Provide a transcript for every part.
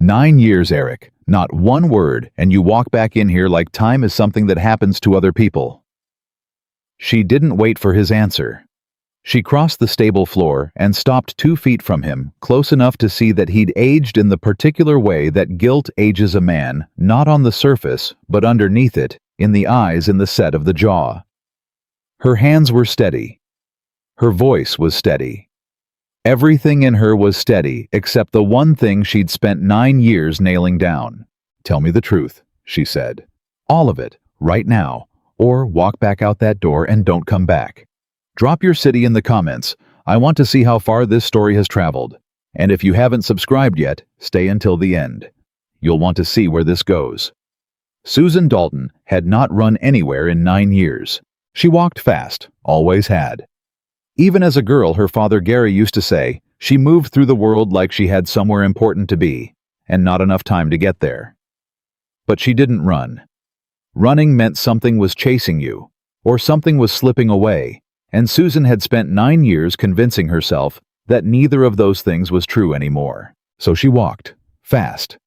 9 years, Eric. Not one word, and you walk back in here like time is something that happens to other people." She didn't wait for his answer. She crossed the stable floor and stopped 2 feet from him, close enough to see that he'd aged in the particular way that guilt ages a man, not on the surface, but underneath it, in the eyes and the set of the jaw. Her hands were steady. Her voice was steady. Everything in her was steady, except the one thing she'd spent 9 years nailing down. "Tell me the truth," she said. "All of it, right now, or walk back out that door and don't come back. Drop your city in the comments. I want to see how far this story has traveled. And if you haven't subscribed yet, stay until the end. You'll want to see where this goes." Susan Dalton had not run anywhere in 9 years. She walked fast, always had. Even as a girl, her father Gary used to say, she moved through the world like she had somewhere important to be, and not enough time to get there. But she didn't run. Running meant something was chasing you, or something was slipping away, and Susan had spent 9 years convincing herself that neither of those things was true anymore. So she walked, fast.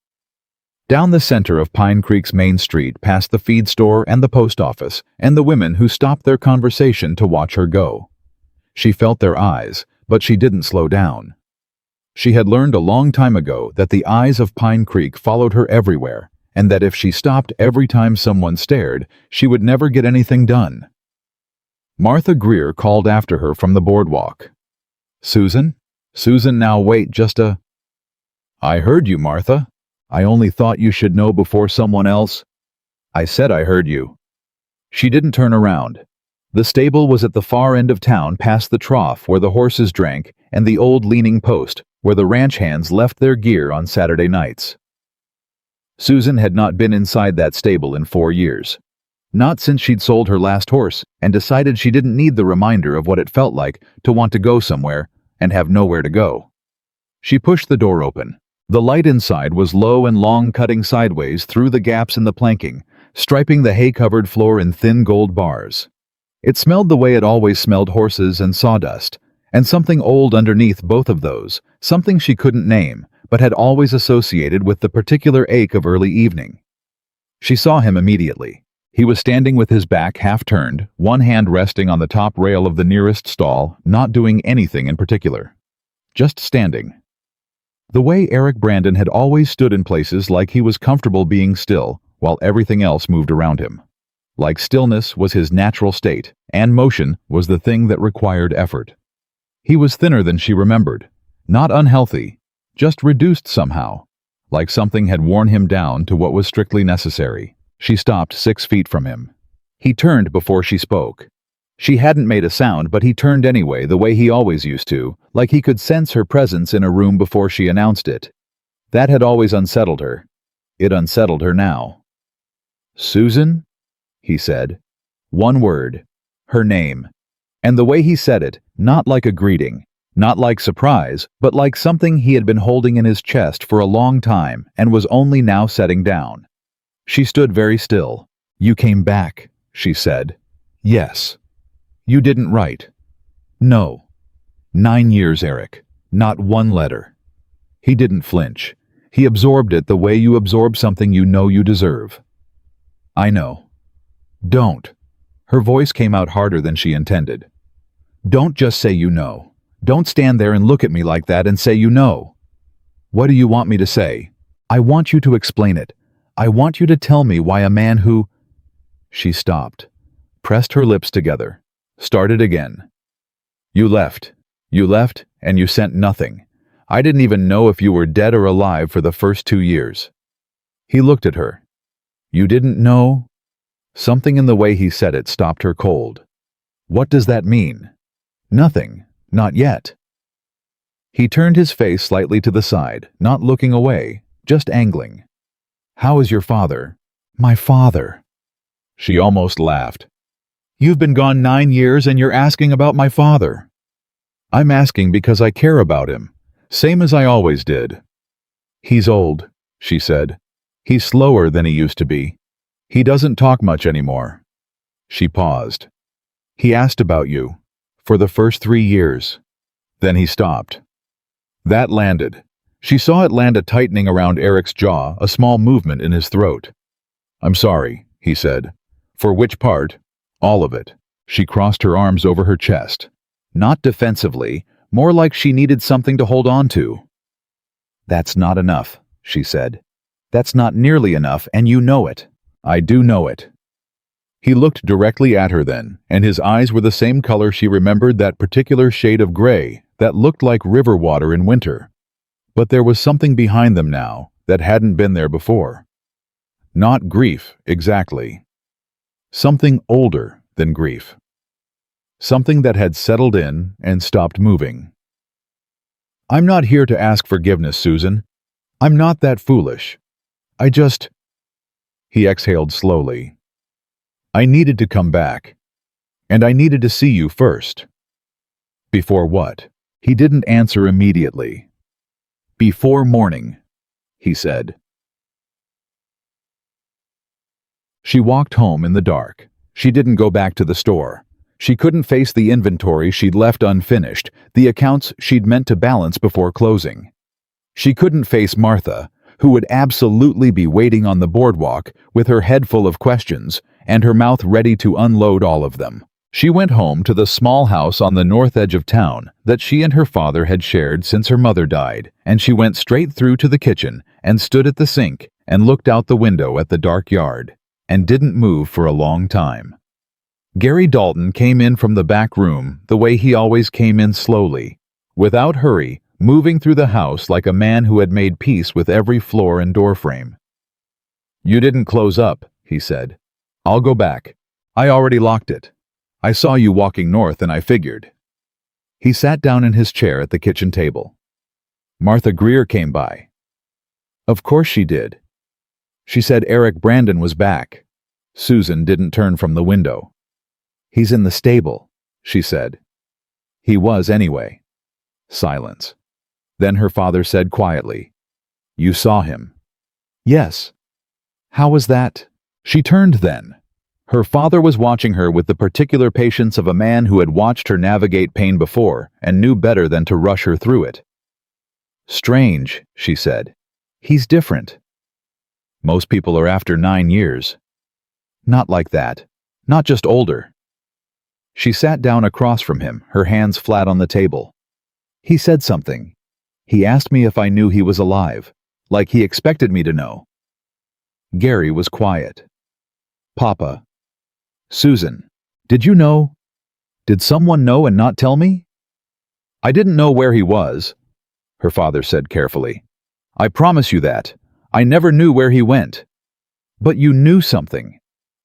Down the center of Pine Creek's main street, past the feed store and the post office, and the women who stopped their conversation to watch her go. She felt their eyes, but she didn't slow down. She had learned a long time ago that the eyes of Pine Creek followed her everywhere, and that if she stopped every time someone stared, she would never get anything done. Martha Greer called after her from the boardwalk. "Susan? Susan, now wait just a—" "I heard you, Martha. I only thought you should know before someone else." "I said I heard you." She didn't turn around. The stable was at the far end of town, past the trough where the horses drank and the old leaning post where the ranch hands left their gear on Saturday nights. Susan had not been inside that stable in 4 years. Not since she'd sold her last horse and decided she didn't need the reminder of what it felt like to want to go somewhere and have nowhere to go. She pushed the door open. The light inside was low and long, cutting sideways through the gaps in the planking, striping the hay-covered floor in thin gold bars. It smelled the way it always smelled, horses and sawdust, and something old underneath both of those, something she couldn't name, but had always associated with the particular ache of early evening. She saw him immediately. He was standing with his back half-turned, one hand resting on the top rail of the nearest stall, not doing anything in particular. Just standing. The way Eric Brandon had always stood in places like he was comfortable being still, while everything else moved around him. Like stillness was his natural state, and motion was the thing that required effort. He was thinner than she remembered. Not unhealthy, just reduced somehow. Like something had worn him down to what was strictly necessary. She stopped 6 feet from him. He turned before she spoke. She hadn't made a sound, but he turned anyway, the way he always used to, like he could sense her presence in a room before she announced it. That had always unsettled her. It unsettled her now. "Susan?" he said. One word. Her name. And the way he said it, not like a greeting, not like surprise, but like something he had been holding in his chest for a long time and was only now setting down. She stood very still. "You came back," she said. "Yes." "You didn't write." "No." 9 years, Eric. Not one letter. He didn't flinch. He absorbed it the way you absorb something you know you deserve. "I know." "Don't." Her voice came out harder than she intended. "Don't just say you know. Don't stand there and look at me like that and say you know." "What do you want me to say?" "I want you to explain it. I want you to tell me why a man who—" She stopped, pressed her lips together, started again. "You left. You left, and you sent nothing. I didn't even know if you were dead or alive for the first 2 years." He looked at her. "You didn't know?" Something in the way he said it stopped her cold. "What does that mean?" "Nothing. Not yet." He turned his face slightly to the side, not looking away, just angling. "How is your father?" "My father." She almost laughed. "You've been gone 9 years and you're asking about my father." "I'm asking because I care about him, same as I always did." "He's old," she said. "He's slower than he used to be. He doesn't talk much anymore." She paused. "He asked about you, for the first 3 years." Then he stopped. That landed. She saw it land a tightening around Eric's jaw, a small movement in his throat. "I'm sorry," he said. "For which part?" "All of it." She crossed her arms over her chest. Not defensively, more like she needed something to hold on to. "That's not enough," she said. "That's not nearly enough, and you know it." "I do know it." He looked directly at her then, and his eyes were the same color she remembered, that particular shade of gray that looked like river water in winter. But there was something behind them now that hadn't been there before. Not grief, exactly. Something older than grief. Something that had settled in and stopped moving. "I'm not here to ask forgiveness, Susan. I'm not that foolish. I just—" He exhaled slowly. "I needed to come back. And I needed to see you first." "Before what?" He didn't answer immediately. "Before morning," he said. She walked home in the dark. She didn't go back to the store. She couldn't face the inventory she'd left unfinished, the accounts she'd meant to balance before closing. She couldn't face Martha, who would absolutely be waiting on the boardwalk with her head full of questions and her mouth ready to unload all of them. She went home to the small house on the north edge of town that she and her father had shared since her mother died, and she went straight through to the kitchen and stood at the sink and looked out the window at the dark yard, and didn't move for a long time. Gary Dalton came in from the back room the way he always came in, slowly, without hurry, moving through the house like a man who had made peace with every floor and door frame. "You didn't close up," he said. "I'll go back. I already locked it. I saw you walking north and I figured." He sat down in his chair at the kitchen table. "Martha Greer came by." "Of course she did. She said Eric Brandon was back." Susan didn't turn from the window. "He's in the stable," she said. "He was anyway." Silence. Then her father said quietly, "You saw him?" "Yes." "How was that?" She turned then. Her father was watching her with the particular patience of a man who had watched her navigate pain before and knew better than to rush her through it. "Strange," she said. "He's different. Most people are after 9 years. Not like that. Not just older." She sat down across from him, her hands flat on the table. "He said something. He asked me if I knew he was alive, like he expected me to know." Gary was quiet. "Papa." "Susan, did you know? Did someone know and not tell me?" "I didn't know where he was," her father said carefully. "I promise you that. I never knew where he went." "But you knew something."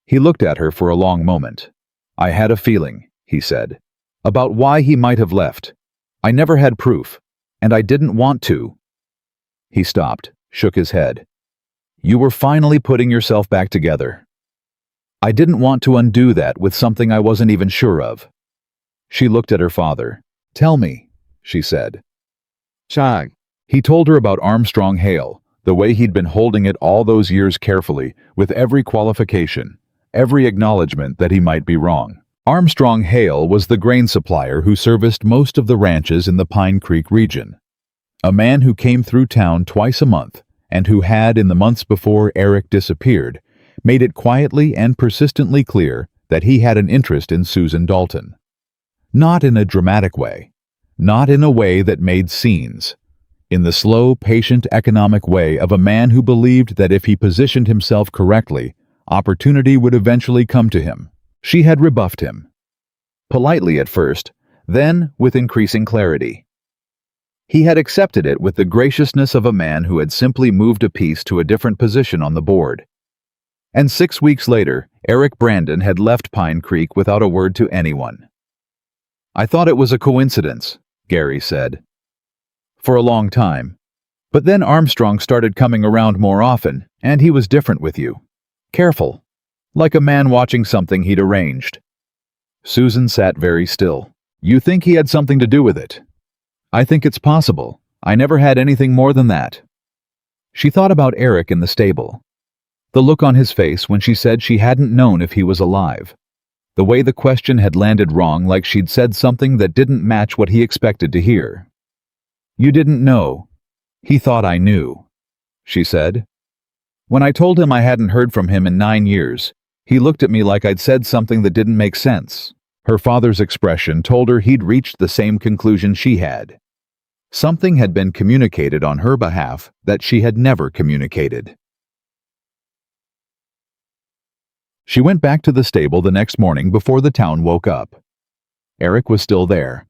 He looked at her for a long moment. "I had a feeling," he said, "about why he might have left. I never had proof, and I didn't want to." He stopped, shook his head. "You were finally putting yourself back together. I didn't want to undo that with something I wasn't even sure of." She looked at her father. "Tell me," she said. Chag. He told her about Armstrong Hale, the way he'd been holding it all those years carefully, with every qualification, every acknowledgement that he might be wrong. Armstrong Hale was the grain supplier who serviced most of the ranches in the Pine Creek region. A man who came through town twice a month, and who had, in the months before Eric disappeared, made it quietly and persistently clear that he had an interest in Susan Dalton. Not in a dramatic way, not in a way that made scenes, in the slow, patient, economic way of a man who believed that if he positioned himself correctly, opportunity would eventually come to him. She had rebuffed him. Politely at first, then with increasing clarity. He had accepted it with the graciousness of a man who had simply moved a piece to a different position on the board. And 6 weeks later, Eric Brandon had left Pine Creek without a word to anyone. "I thought it was a coincidence," Gary said. "For a long time. But then Armstrong started coming around more often, and he was different with you. Careful. Like a man watching something he'd arranged." Susan sat very still. "You think he had something to do with it?" "I think it's possible. I never had anything more than that." She thought about Eric in the stable. The look on his face when she said she hadn't known if he was alive. The way the question had landed wrong, like she'd said something that didn't match what he expected to hear. "You didn't know," He thought I knew, she said. When I told him I hadn't heard from him in 9 years, he looked at me like I'd said something that didn't make sense. Her father's expression told her he'd reached the same conclusion she had. Something had been communicated on her behalf that she had never communicated. She went back to the stable the next morning before the town woke up. Eric was still there.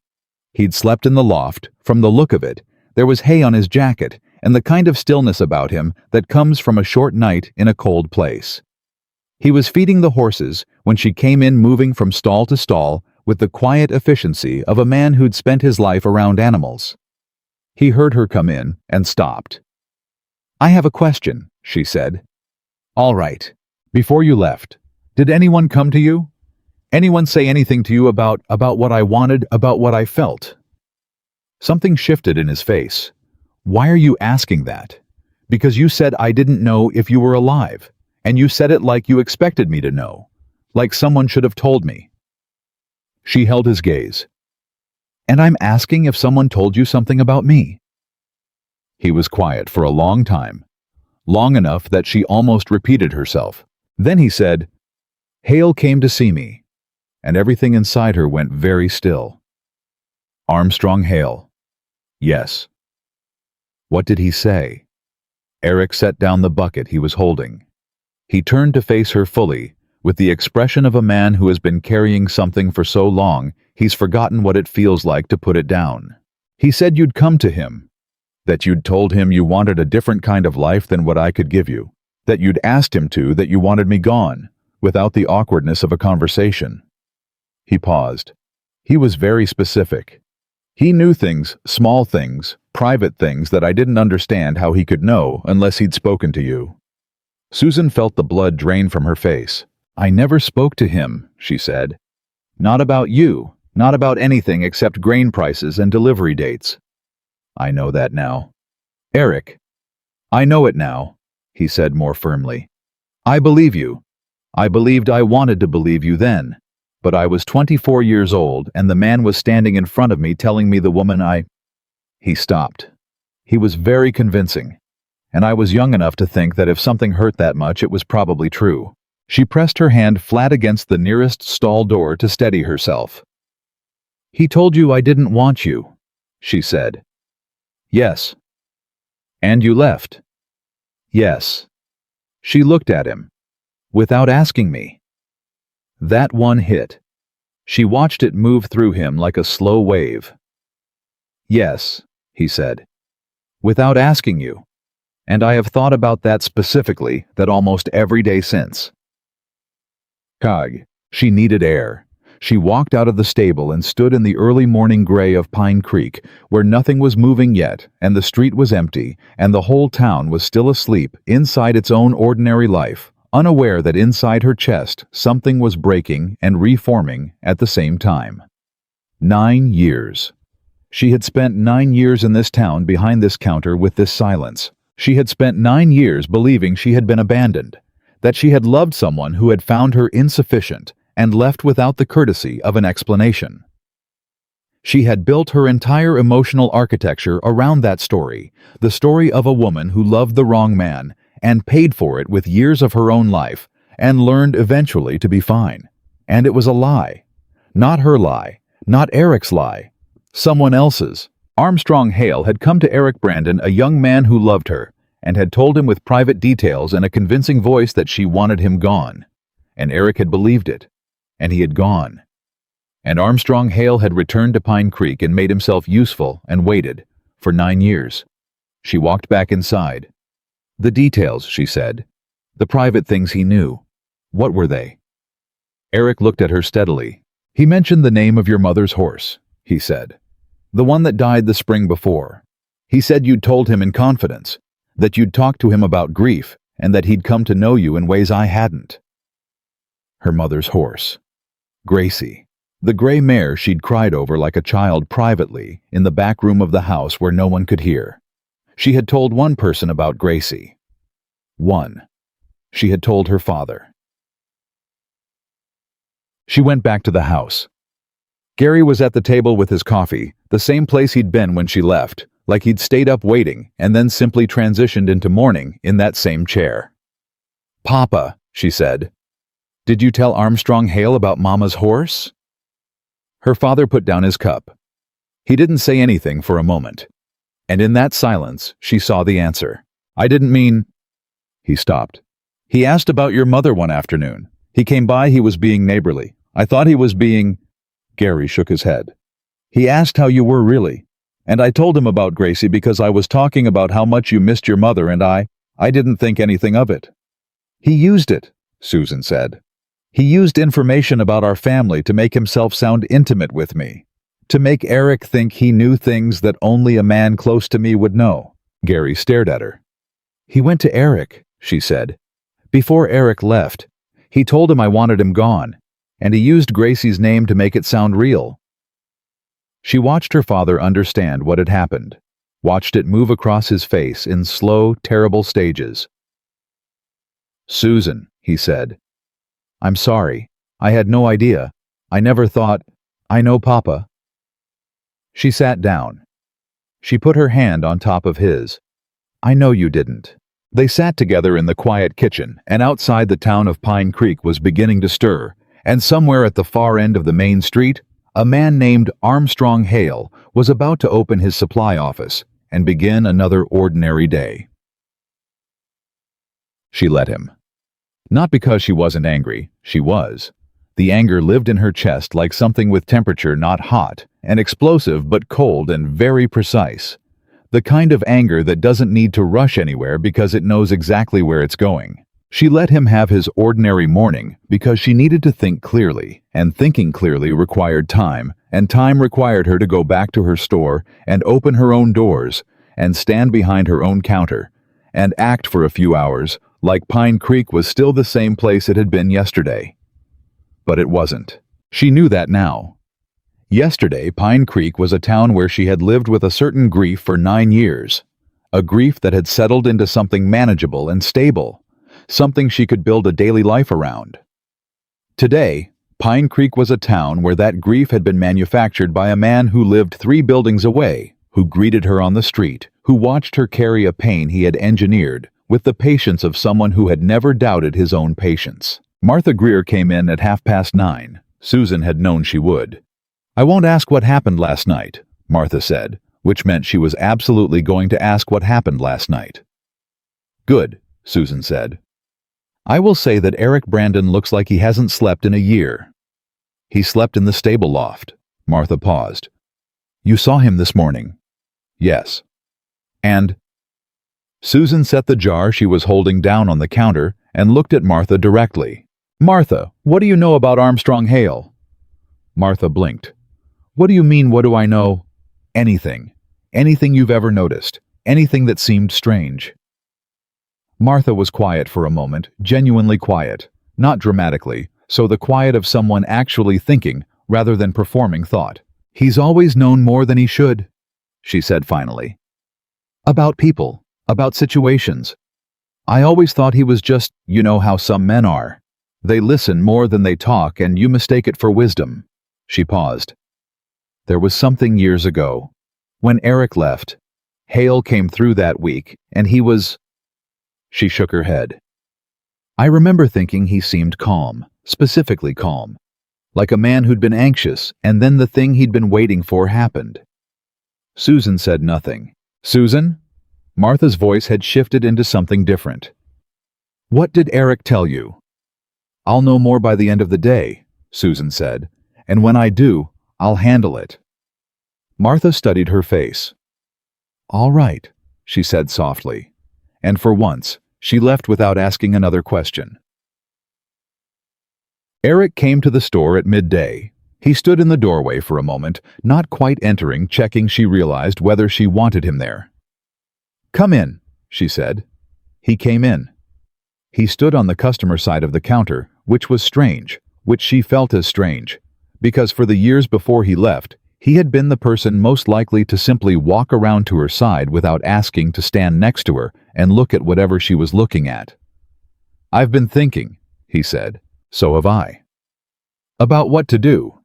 He'd slept in the loft. From the look of it, there was hay on his jacket and the kind of stillness about him that comes from a short night in a cold place. He was feeding the horses when she came in, moving from stall to stall with the quiet efficiency of a man who'd spent his life around animals. He heard her come in and stopped. "I have a question," she said. "All right. Before you left, did anyone come to you? Anyone say anything to you about what I wanted, about what I felt?" Something shifted in his face. "Why are you asking that?" "Because you said I didn't know if you were alive, and you said it like you expected me to know, like someone should have told me." She held his gaze. "And I'm asking if someone told you something about me." He was quiet for a long time, long enough that she almost repeated herself. Then he said, "Hale came to see me," and everything inside her went very still. "Armstrong Hale." "Yes." What did he say? Eric set down the bucket he was holding. He turned to face her fully, with the expression of a man who has been carrying something for so long he's forgotten what it feels like to put it down. "He said you'd come to him, that you'd told him you wanted a different kind of life than what I could give you, that you'd asked him to, that you wanted me gone, without the awkwardness of a conversation." He paused. He was very specific. He knew things, small things, private things that I didn't understand how he could know unless he'd spoken to you. Susan felt the blood drain from her face. "I never spoke to him," she said. "Not about you, not about anything except grain prices and delivery dates." "I know that now." "Eric, I know it now," he said more firmly. "I believe you. I believed I wanted to believe you then, but I was 24 years old and the man was standing in front of me telling me the woman I—" He stopped. He was very convincing, and I was young enough to think that if something hurt that much, it was probably true. She pressed her hand flat against the nearest stall door to steady herself. "He told you I didn't want you," she said. "Yes." "And you left?" "Yes." She looked at him. "Without asking me." That one hit. She watched it move through him like a slow wave. "Yes," he said. "Without asking you. And I have thought about that specifically, that almost every day since." She needed air. She walked out of the stable and stood in the early morning gray of Pine Creek, where nothing was moving yet, and the street was empty, and the whole town was still asleep inside its own ordinary life, unaware that inside her chest something was breaking and reforming at the same time. 9 years. She had spent 9 years in this town behind this counter with this silence. She had spent 9 years believing she had been abandoned, that she had loved someone who had found her insufficient and left without the courtesy of an explanation. She had built her entire emotional architecture around that story, the story of a woman who loved the wrong man and paid for it with years of her own life and learned eventually to be fine. And it was a lie. Not her lie, not Eric's lie, someone else's. Armstrong Hale had come to Eric Brandon, a young man who loved her, and had told him with private details and a convincing voice that she wanted him gone. And Eric had believed it, and he had gone. And Armstrong Hale had returned to Pine Creek and made himself useful and waited for 9 years. She walked back inside. The details, she said. The private things he knew. What were they? Eric looked at her steadily. "He mentioned the name of your mother's horse," he said. "The one that died the spring before. He said you'd told him in confidence, that you'd talked to him about grief, and that he'd come to know you in ways I hadn't." Her mother's horse. Gracie. The gray mare she'd cried over like a child privately in the back room of the house where no one could hear. She had told one person about Gracie. One. She had told her father. She went back to the house. Gary was at the table with his coffee, the same place he'd been when she left, like he'd stayed up waiting and then simply transitioned into mourning in that same chair. "Papa," she said, "did you tell Armstrong Hale about Mama's horse?" Her father put down his cup. He didn't say anything for a moment, and in that silence she saw the answer. "I didn't mean—" He stopped. "He asked about your mother one afternoon. He came by, he was being neighborly. I thought he was being—" Gary shook his head. "He asked how you were really. And I told him about Gracie because I was talking about how much you missed your mother and I didn't think anything of it." "He used it," Susan said. "He used information about our family to make himself sound intimate with me. To make Eric think he knew things that only a man close to me would know." Gary stared at her. "He went to Eric," she said. "Before Eric left, he told him I wanted him gone, and he used Gracie's name to make it sound real." She watched her father understand what had happened, watched it move across his face in slow, terrible stages. "Susan," he said, "I'm sorry. I had no idea. I never thought—" "I know, Papa." She sat down. She put her hand on top of his. "I know you didn't." They sat together in the quiet kitchen, and outside the town of Pine Creek was beginning to stir, and somewhere at the far end of the main street, a man named Armstrong Hale was about to open his supply office and begin another ordinary day. She let him. Not because she wasn't angry, she was. The anger lived in her chest like something with temperature not hot and explosive but cold and very precise. The kind of anger that doesn't need to rush anywhere because it knows exactly where it's going. She let him have his ordinary morning because she needed to think clearly, and thinking clearly required time, and time required her to go back to her store and open her own doors and stand behind her own counter and act for a few hours like Pine Creek was still the same place it had been yesterday. But it wasn't. She knew that now. Yesterday, Pine Creek was a town where she had lived with a certain grief for 9 years, a grief that had settled into something manageable and stable, something she could build a daily life around. Today, Pine Creek was a town where that grief had been manufactured by a man who lived 3 buildings away, who greeted her on the street, who watched her carry a pain he had engineered, with the patience of someone who had never doubted his own patience. Martha Greer came in at 9:30. Susan had known she would. "I won't ask what happened last night," Martha said, which meant she was absolutely going to ask what happened last night. "Good," Susan said. "I will say that Eric Brandon looks like he hasn't slept in a year." "He slept in the stable loft." Martha paused. "You saw him this morning?" "Yes." "And—" Susan set the jar she was holding down on the counter and looked at Martha directly. "Martha, what do you know about Armstrong Hale?" Martha blinked. "What do you mean, what do I know?" "Anything. Anything you've ever noticed. Anything that seemed strange." Martha was quiet for a moment, genuinely quiet, not dramatically, so the quiet of someone actually thinking rather than performing thought. "He's always known more than he should," she said finally. "About people, about situations. I always thought he was just, you know how some men are. They listen more than they talk and you mistake it for wisdom." She paused. "There was something years ago. When Eric left, Hale came through that week, and he was—" She shook her head. "I remember thinking he seemed calm, specifically calm. Like a man who'd been anxious, and then the thing he'd been waiting for happened." Susan said nothing. "Susan?" Martha's voice had shifted into something different. "What did Eric tell you?" "I'll know more by the end of the day," Susan said, "and when I do, I'll handle it." Martha studied her face. "All right," she said softly, and for once, she left without asking another question. Eric came to the store at midday. He stood in the doorway for a moment, not quite entering, checking she realized whether she wanted him there. "Come in," she said. He came in. He stood on the customer side of the counter, which was strange, which she felt as strange, because for the years before he left, he had been the person most likely to simply walk around to her side without asking to stand next to her and look at whatever she was looking at. "I've been thinking," he said. "So have I." "About what to do?"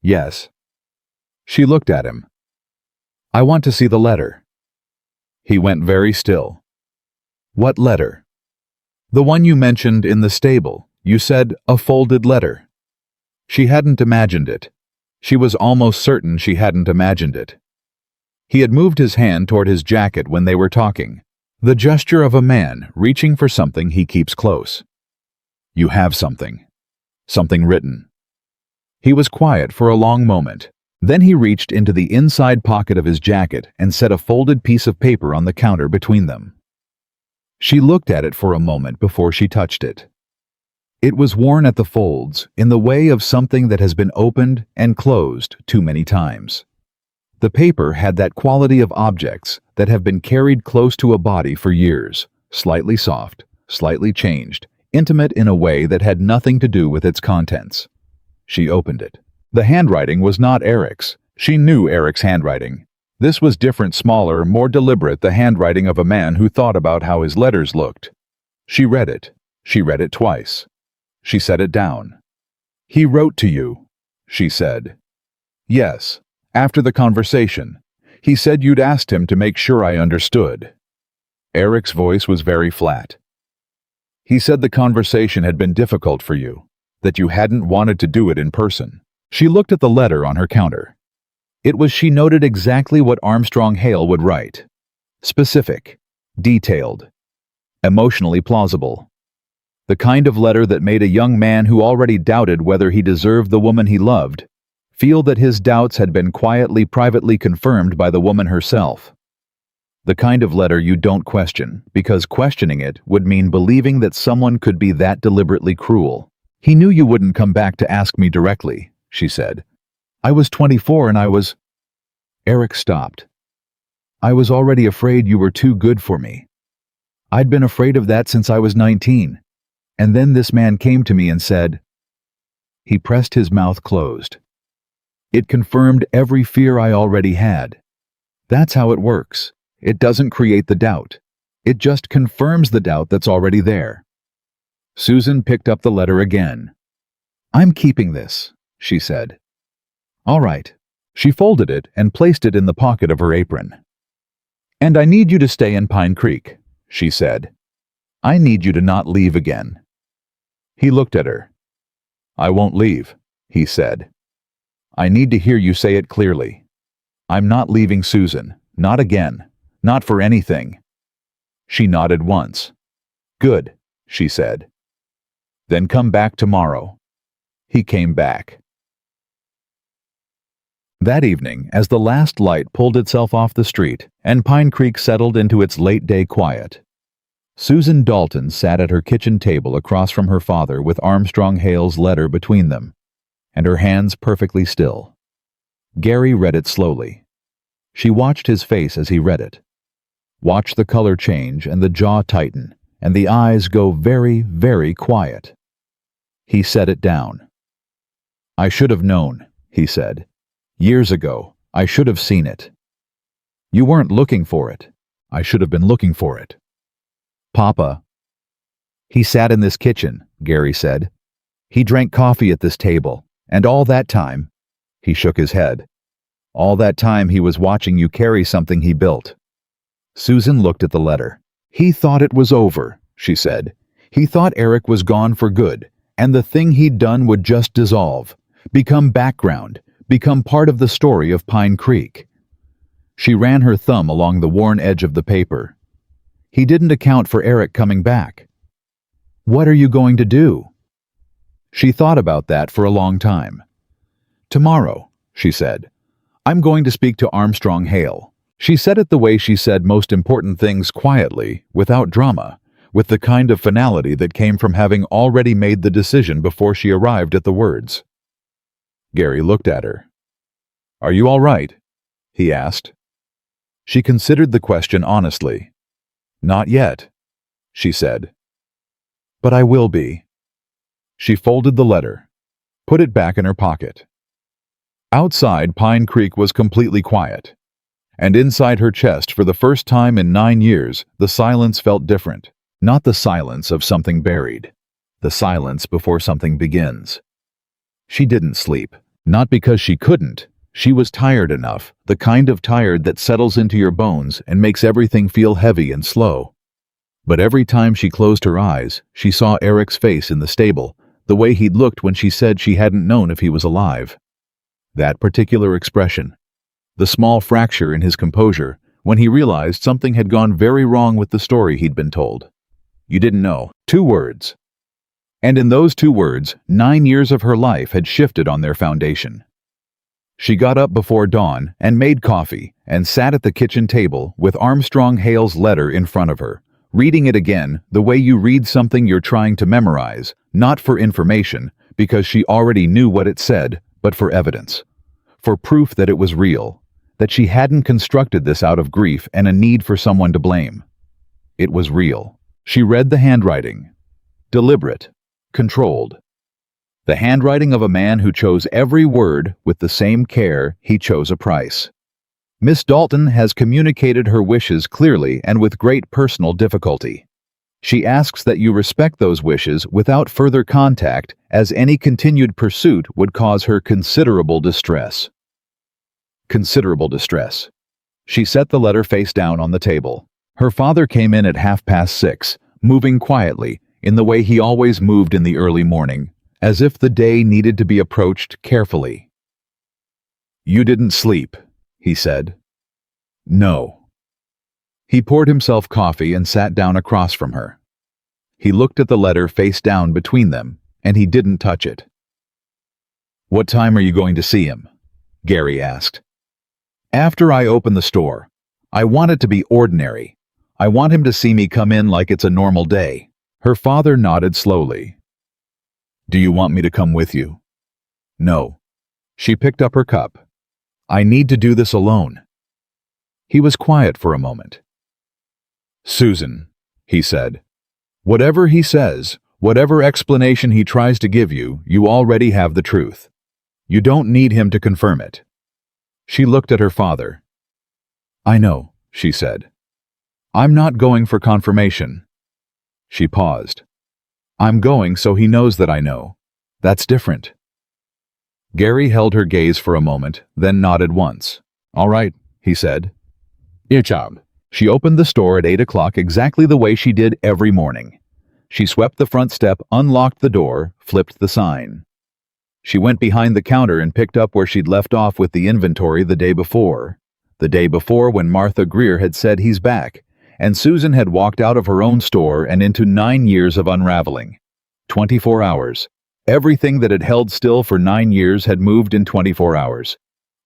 "Yes." She looked at him. I want to see the letter." He went very still. "What letter?" "The one you mentioned in the stable. You said a folded letter." She hadn't imagined it. She was almost certain she hadn't imagined it. He had moved his hand toward his jacket when they were talking, the gesture of a man reaching for something he keeps close. "You have something. Something written." He was quiet for a long moment. Then he reached into the inside pocket of his jacket and set a folded piece of paper on the counter between them. She looked at it for a moment before she touched it. It was worn at the folds in the way of something that has been opened and closed too many times. The paper had that quality of objects that have been carried close to a body for years, slightly soft, slightly changed, intimate in a way that had nothing to do with its contents. She opened it. The handwriting was not Eric's. She knew Eric's handwriting. This was different, smaller, more deliberate, the handwriting of a man who thought about how his letters looked. She read it. She read it twice. She set it down. "He wrote to you," she said. "Yes, after the conversation. He said you'd asked him to make sure I understood." Eric's voice was very flat. "He said the conversation had been difficult for you, that you hadn't wanted to do it in person." She looked at the letter on her counter. It was, she noted, exactly what Armstrong Hale would write. Specific, detailed, emotionally plausible. The kind of letter that made a young man who already doubted whether he deserved the woman he loved feel that his doubts had been quietly, privately confirmed by the woman herself. The kind of letter you don't question, because questioning it would mean believing that someone could be that deliberately cruel. "He knew you wouldn't come back to ask me directly," she said. "I was 24 and I was—" Eric stopped. "I was already afraid you were too good for me. I'd been afraid of that since I was 19. And then this man came to me and said—" He pressed his mouth closed. "It confirmed every fear I already had. That's how it works. It doesn't create the doubt. It just confirms the doubt that's already there." Susan picked up the letter again. "I'm keeping this," she said. "All right." She folded it and placed it in the pocket of her apron. "And I need you to stay in Pine Creek," she said. "I need you to not leave again." He looked at her. "I won't leave," he said. "I need to hear you say it clearly. I'm not leaving, Susan. Not again. Not for anything." She nodded once. "Good," she said. "Then come back tomorrow." He came back. That evening, as the last light pulled itself off the street and Pine Creek settled into its late-day quiet, Susan Dalton sat at her kitchen table across from her father with Armstrong Hale's letter between them, and her hands perfectly still. Gary read it slowly. She watched his face as he read it. Watched the color change and the jaw tighten and the eyes go very, very quiet. He set it down. "I should have known," he said. "Years ago, I should have seen it. You weren't looking for it. I should have been looking for it." "Papa." "He sat in this kitchen," Gary said. "He drank coffee at this table, and all that time—" He shook his head. "All that time he was watching you carry something he built." Susan looked at the letter. "He thought it was over," she said. "He thought Eric was gone for good, and the thing he'd done would just dissolve, become background, become part of the story of Pine Creek." She ran her thumb along the worn edge of the paper. "He didn't account for Eric coming back. What are you going to do?" She thought about that for a long time. "Tomorrow," she said, "I'm going to speak to Armstrong Hale." She said it the way she said most important things, quietly, without drama, with the kind of finality that came from having already made the decision before she arrived at the words. Gary looked at her. "Are you all right?" he asked. She considered the question honestly. "Not yet," she said. "But I will be." She folded the letter, put it back in her pocket. Outside, Pine Creek was completely quiet, and inside her chest, for the first time in 9 years, the silence felt different. Not the silence of something buried, the silence before something begins. She didn't sleep, not because she couldn't, She was tired enough, the kind of tired that settles into your bones and makes everything feel heavy and slow. But every time she closed her eyes, she saw Eric's face in the stable, the way he'd looked when she said she hadn't known if he was alive. That particular expression, the small fracture in his composure, when he realized something had gone very wrong with the story he'd been told. You didn't know. 2 words. And in those 2 words, 9 years of her life had shifted on their foundation. She got up before dawn and made coffee and sat at the kitchen table with Armstrong Hale's letter in front of her, reading it again the way you read something you're trying to memorize, not for information, because she already knew what it said, but for evidence. For proof that it was real, that she hadn't constructed this out of grief and a need for someone to blame. It was real. She read the handwriting. Deliberate. Controlled. The handwriting of a man who chose every word with the same care he chose a price. Miss Dalton has communicated her wishes clearly and with great personal difficulty. She asks that you respect those wishes without further contact, as any continued pursuit would cause her considerable distress. Considerable distress. She set the letter face down on the table. Her father came in at 6:30, moving quietly, in the way he always moved in the early morning, as if the day needed to be approached carefully. "You didn't sleep," he said. "No." He poured himself coffee and sat down across from her. He looked at the letter face down between them, and he didn't touch it. "What time are you going to see him?" Gary asked. "After I open the store. I want it to be ordinary. I want him to see me come in like it's a normal day." Her father nodded slowly. "Do you want me to come with you?" "No." She picked up her cup. "I need to do this alone." He was quiet for a moment. "Susan," he said, "whatever he says, whatever explanation he tries to give you, you already have the truth. You don't need him to confirm it." She looked at her father. "I know," she said. "I'm not going for confirmation." She paused. "I'm going so he knows that I know. That's different." Gary held her gaze for a moment, then nodded once. "All right," he said. "Your job." She opened the store at 8 o'clock exactly the way she did every morning. She swept the front step, unlocked the door, flipped the sign. She went behind the counter and picked up where she'd left off with the inventory the day before. The day before when Martha Greer had said he's back, and Susan had walked out of her own store and into 9 years of unraveling. 24 hours. Everything that had held still for 9 years had moved in 24 hours.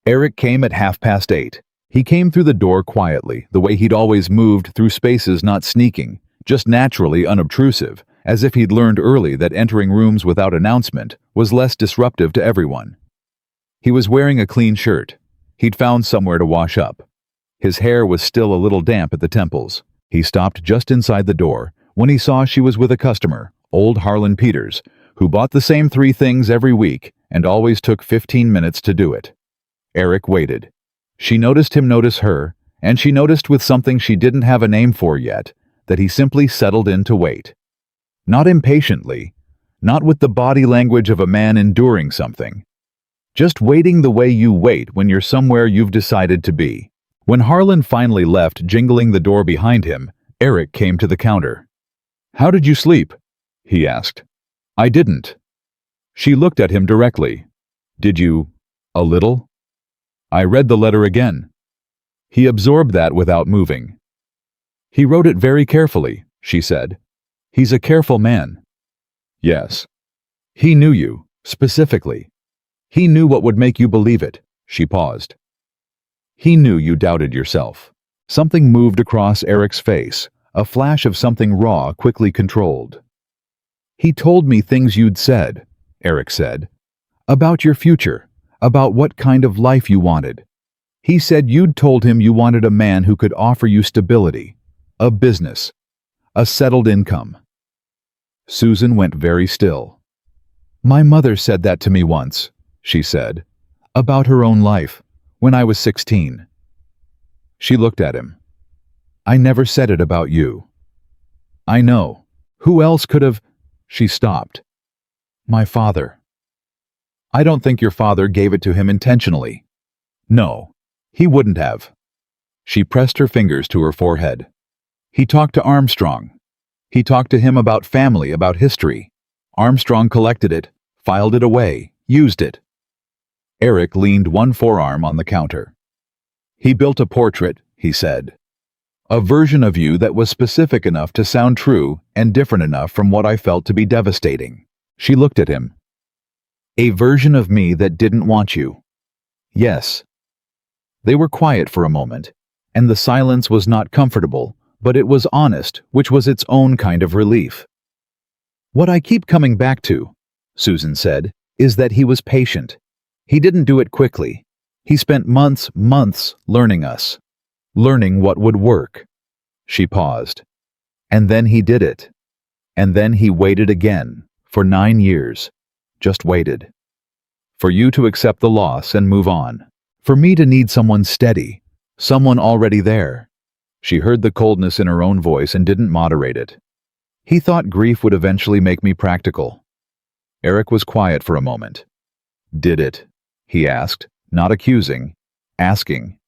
Eric came at 8:30. He came through the door quietly, the way he'd always moved through spaces, not sneaking, just naturally unobtrusive, as if he'd learned early that entering rooms without announcement was less disruptive to everyone. He was wearing a clean shirt. He'd found somewhere to wash up. His hair was still a little damp at the temples. He stopped just inside the door when he saw she was with a customer, old Harlan Peters, who bought the same 3 things every week and always took 15 minutes to do it. Eric waited. She noticed him notice her, and she noticed with something she didn't have a name for yet, that he simply settled in to wait. Not impatiently, not with the body language of a man enduring something. Just waiting the way you wait when you're somewhere you've decided to be. When Harlan finally left, jingling the door behind him, Eric came to the counter. "How did you sleep?" he asked. "I didn't." She looked at him directly. "Did you? A little?" "I read the letter again." He absorbed that without moving. "He wrote it very carefully," she said. "He's a careful man." "Yes." "He knew you, specifically. He knew what would make you believe it." She paused. "He knew you doubted yourself." Something moved across Eric's face, a flash of something raw, quickly controlled. "He told me things you'd said," Eric said. "About your future, about what kind of life you wanted. He said you'd told him you wanted a man who could offer you stability, a business, a settled income." Susan went very still. "My mother said that to me once," she said, "about her own life, when I was 16. She looked at him. "I never said it about you." "I know. Who else could have—" She stopped. "My father." "I don't think your father gave it to him intentionally." No, he wouldn't have. She pressed her fingers to her forehead. He talked to Armstrong. He talked to him about family, about history. Armstrong collected it, filed it away, used it. Eric leaned one forearm on the counter. He built a portrait, he said. A version of you that was specific enough to sound true and different enough from what I felt to be devastating. She looked at him. A version of me that didn't want you. Yes. They were quiet for a moment, and the silence was not comfortable, but it was honest, which was its own kind of relief. What I keep coming back to, Susan said, is that he was patient. He didn't do it quickly. He spent months learning us. Learning what would work. She paused. And then he did it. And then he waited again, for 9 years. Just waited. For you to accept the loss and move on. For me to need someone steady. Someone already there. She heard the coldness in her own voice and didn't moderate it. He thought grief would eventually make me practical. Eric was quiet for a moment. Did it? He asked, not accusing, asking.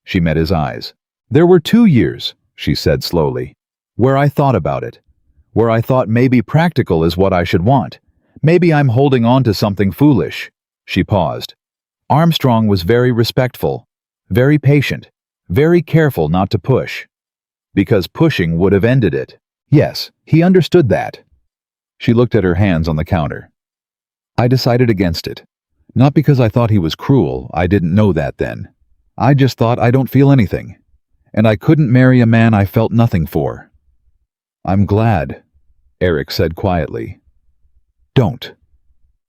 She met his eyes. There were 2 years, she said slowly, where I thought about it, where I thought maybe practical is what I should want. Maybe I'm holding on to something foolish. She paused. Armstrong was very respectful, very patient, very careful not to push. Because pushing would have ended it. Yes, he understood that. She looked at her hands on the counter. I decided against it. Not because I thought he was cruel, I didn't know that then. I just thought I don't feel anything. And I couldn't marry a man I felt nothing for. I'm glad, Eric said quietly. Don't.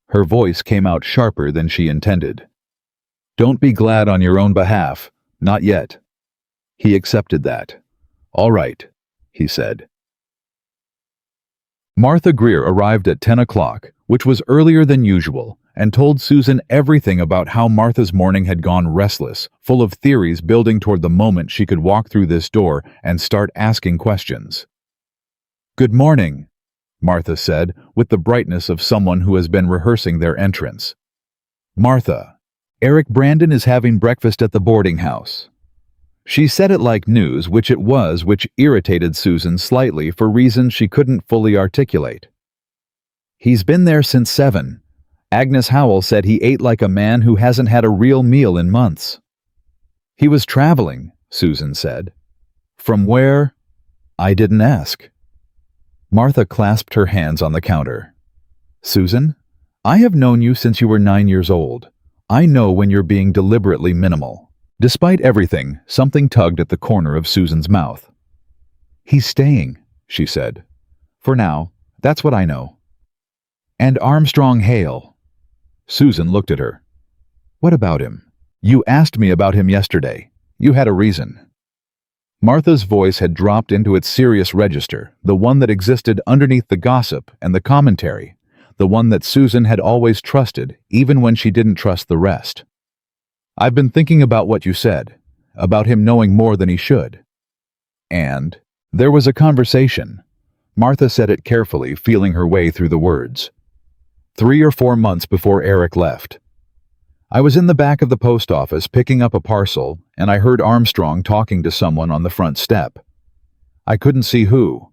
Her voice came out sharper than she intended. Don't be glad on your own behalf, not yet. He accepted that. All right, he said. Martha Greer arrived at 10 o'clock, which was earlier than usual, and told Susan everything about how Martha's morning had gone restless, full of theories building toward the moment she could walk through this door and start asking questions. Good morning, Martha said, with the brightness of someone who has been rehearsing their entrance. Martha, Eric Brandon is having breakfast at the boarding house. She said it like news, which irritated Susan slightly for reasons she couldn't fully articulate. He's been there since 7. Agnes Howell said he ate like a man who hasn't had a real meal in months. He was traveling, Susan said. From where? I didn't ask. Martha clasped her hands on the counter. Susan, I have known you since you were 9 years old. I know when you're being deliberately minimal. Despite everything, something tugged at the corner of Susan's mouth. He's staying, she said. For now, that's what I know. And Armstrong Hale. Susan looked at her. What about him? You asked me about him yesterday. You had a reason. Martha's voice had dropped into its serious register, the one that existed underneath the gossip and the commentary, the one that Susan had always trusted, even when she didn't trust the rest. I've been thinking about what you said, about him knowing more than he should. And there was a conversation. Martha said it carefully, feeling her way through the words. 3 or 4 months before Eric left. I was in the back of the post office picking up a parcel, and I heard Armstrong talking to someone on the front step. I couldn't see who.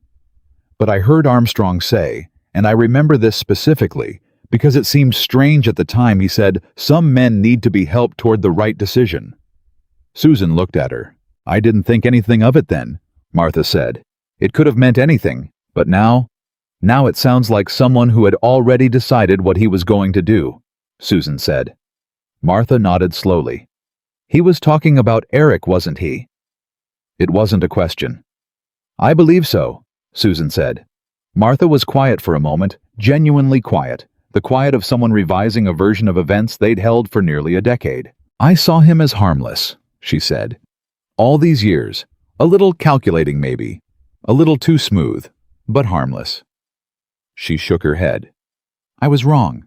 But I heard Armstrong say, and I remember this specifically, because it seemed strange at the time, he said, some men need to be helped toward the right decision. Susan looked at her. I didn't think anything of it then, Martha said. It could have meant anything, but now it sounds like someone who had already decided what he was going to do, Susan said. Martha nodded slowly. He was talking about Eric, wasn't he? It wasn't a question. I believe so, Susan said. Martha was quiet for a moment, genuinely quiet, the quiet of someone revising a version of events they'd held for nearly a decade. I saw him as harmless, she said. All these years, a little calculating maybe, a little too smooth, but harmless. She shook her head. I was wrong.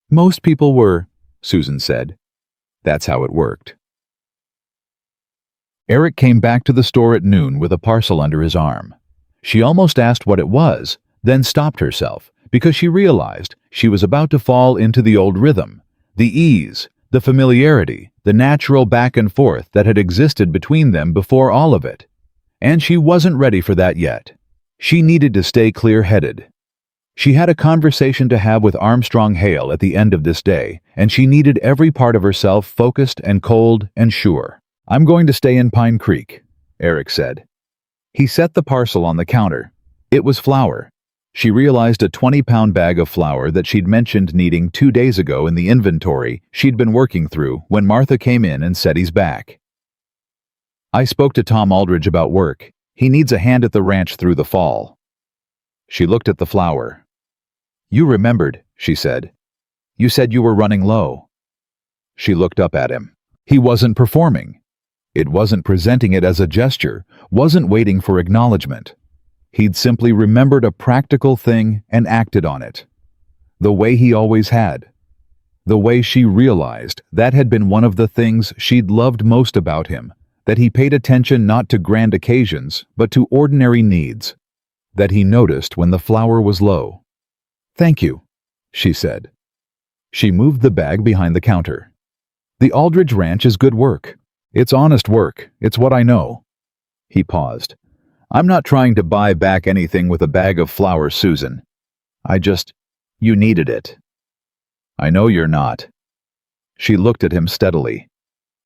Most people were, Susan said. That's how it worked. Eric came back to the store at noon with a parcel under his arm. She almost asked what it was, then stopped herself, because she realized she was about to fall into the old rhythm, the ease, the familiarity, the natural back and forth that had existed between them before all of it. And she wasn't ready for that yet. She needed to stay clear-headed. She had a conversation to have with Armstrong Hale at the end of this day, and she needed every part of herself focused and cold and sure. "I'm going to stay in Pine Creek," Eric said. He set the parcel on the counter. It was flour. She realized a 20-pound bag of flour that she'd mentioned needing 2 days ago in the inventory she'd been working through when Martha came in and said he's back. "I spoke to Tom Aldridge about work. He needs a hand at the ranch through the fall." She looked at the flour. "You remembered," she said. "You said you were running low." She looked up at him. He wasn't performing. It wasn't presenting it as a gesture, wasn't waiting for acknowledgement. He'd simply remembered a practical thing and acted on it. The way he always had. The way she realized that had been one of the things she'd loved most about him, that he paid attention not to grand occasions, but to ordinary needs. That he noticed when the flour was low. "Thank you," she said. She moved the bag behind the counter. "The Aldridge Ranch is good work. It's honest work. It's what I know." He paused. "I'm not trying to buy back anything with a bag of flour, Susan. You needed it." "I know you're not." She looked at him steadily.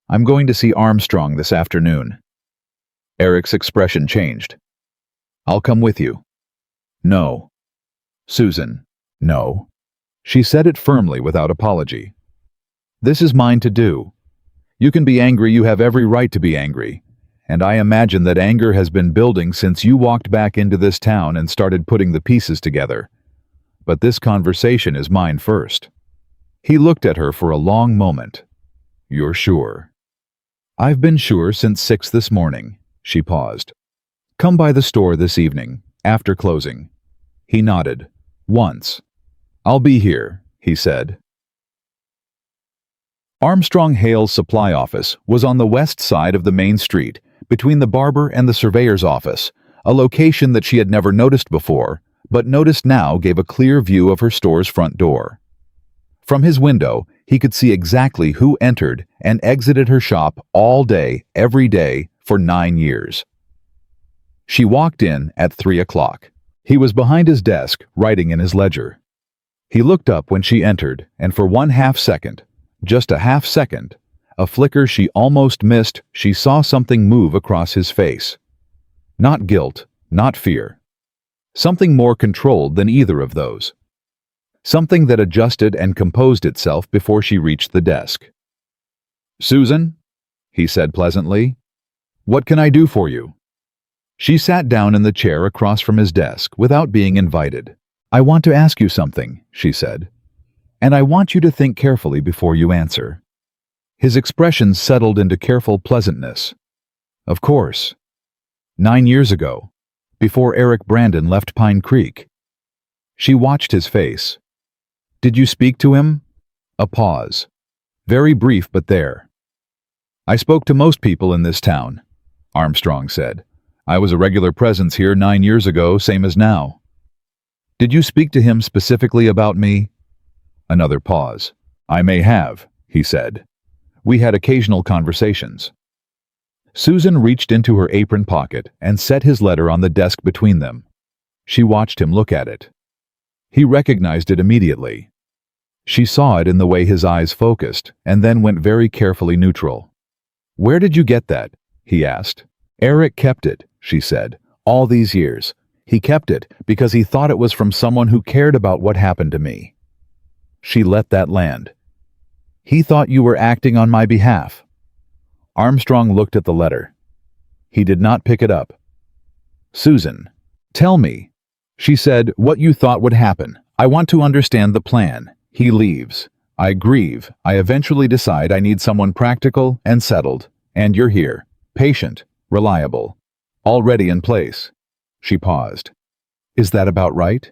"I'm going to see Armstrong this afternoon." Eric's expression changed. "I'll come with you." "No." "Susan, no." She said it firmly without apology. "This is mine to do. You can be angry, you have every right to be angry. And I imagine that anger has been building since you walked back into this town and started putting the pieces together. But this conversation is mine first." He looked at her for a long moment. "You're sure?" "I've been sure since 6 this morning." She paused. "Come by the store this evening, after closing." He nodded. "Once." "I'll be here," he said. Armstrong Hale's supply office was on the west side of the main street, between the barber and the surveyor's office, a location that she had never noticed before, but noticed now gave a clear view of her store's front door. From his window, he could see exactly who entered and exited her shop all day, every day, for 9 years. She walked in at 3 o'clock. He was behind his desk, writing in his ledger. He looked up when she entered, and for 1/2 second, just a half second, a flicker she almost missed, she saw something move across his face. Not guilt, not fear. Something more controlled than either of those. Something that adjusted and composed itself before she reached the desk. "Susan," he said pleasantly, "what can I do for you?" She sat down in the chair across from his desk without being invited. "I want to ask you something," she said. "And I want you to think carefully before you answer." His expression settled into careful pleasantness. "Of course. 9 years ago, before Eric Brandon left Pine Creek." She watched his face. "Did you speak to him?" A pause. Very brief, but there. "I spoke to most people in this town," Armstrong said. "I was a regular presence here 9 years ago, same as now." "Did you speak to him specifically about me?" Another pause. "I may have," he said. "We had occasional conversations." Susan reached into her apron pocket and set his letter on the desk between them. She watched him look at it. He recognized it immediately. She saw it in the way his eyes focused, and then went very carefully neutral. "Where did you get that?" he asked. "Eric kept it," she said, "all these years. He kept it because he thought it was from someone who cared about what happened to me." She let that land. "He thought you were acting on my behalf." Armstrong looked at the letter. He did not pick it up. "Susan, tell me," she said, "what you thought would happen. I want to understand the plan. He leaves. I grieve. I eventually decide I need someone practical and settled. And you're here. Patient, reliable. Already in place." She paused. "Is that about right?"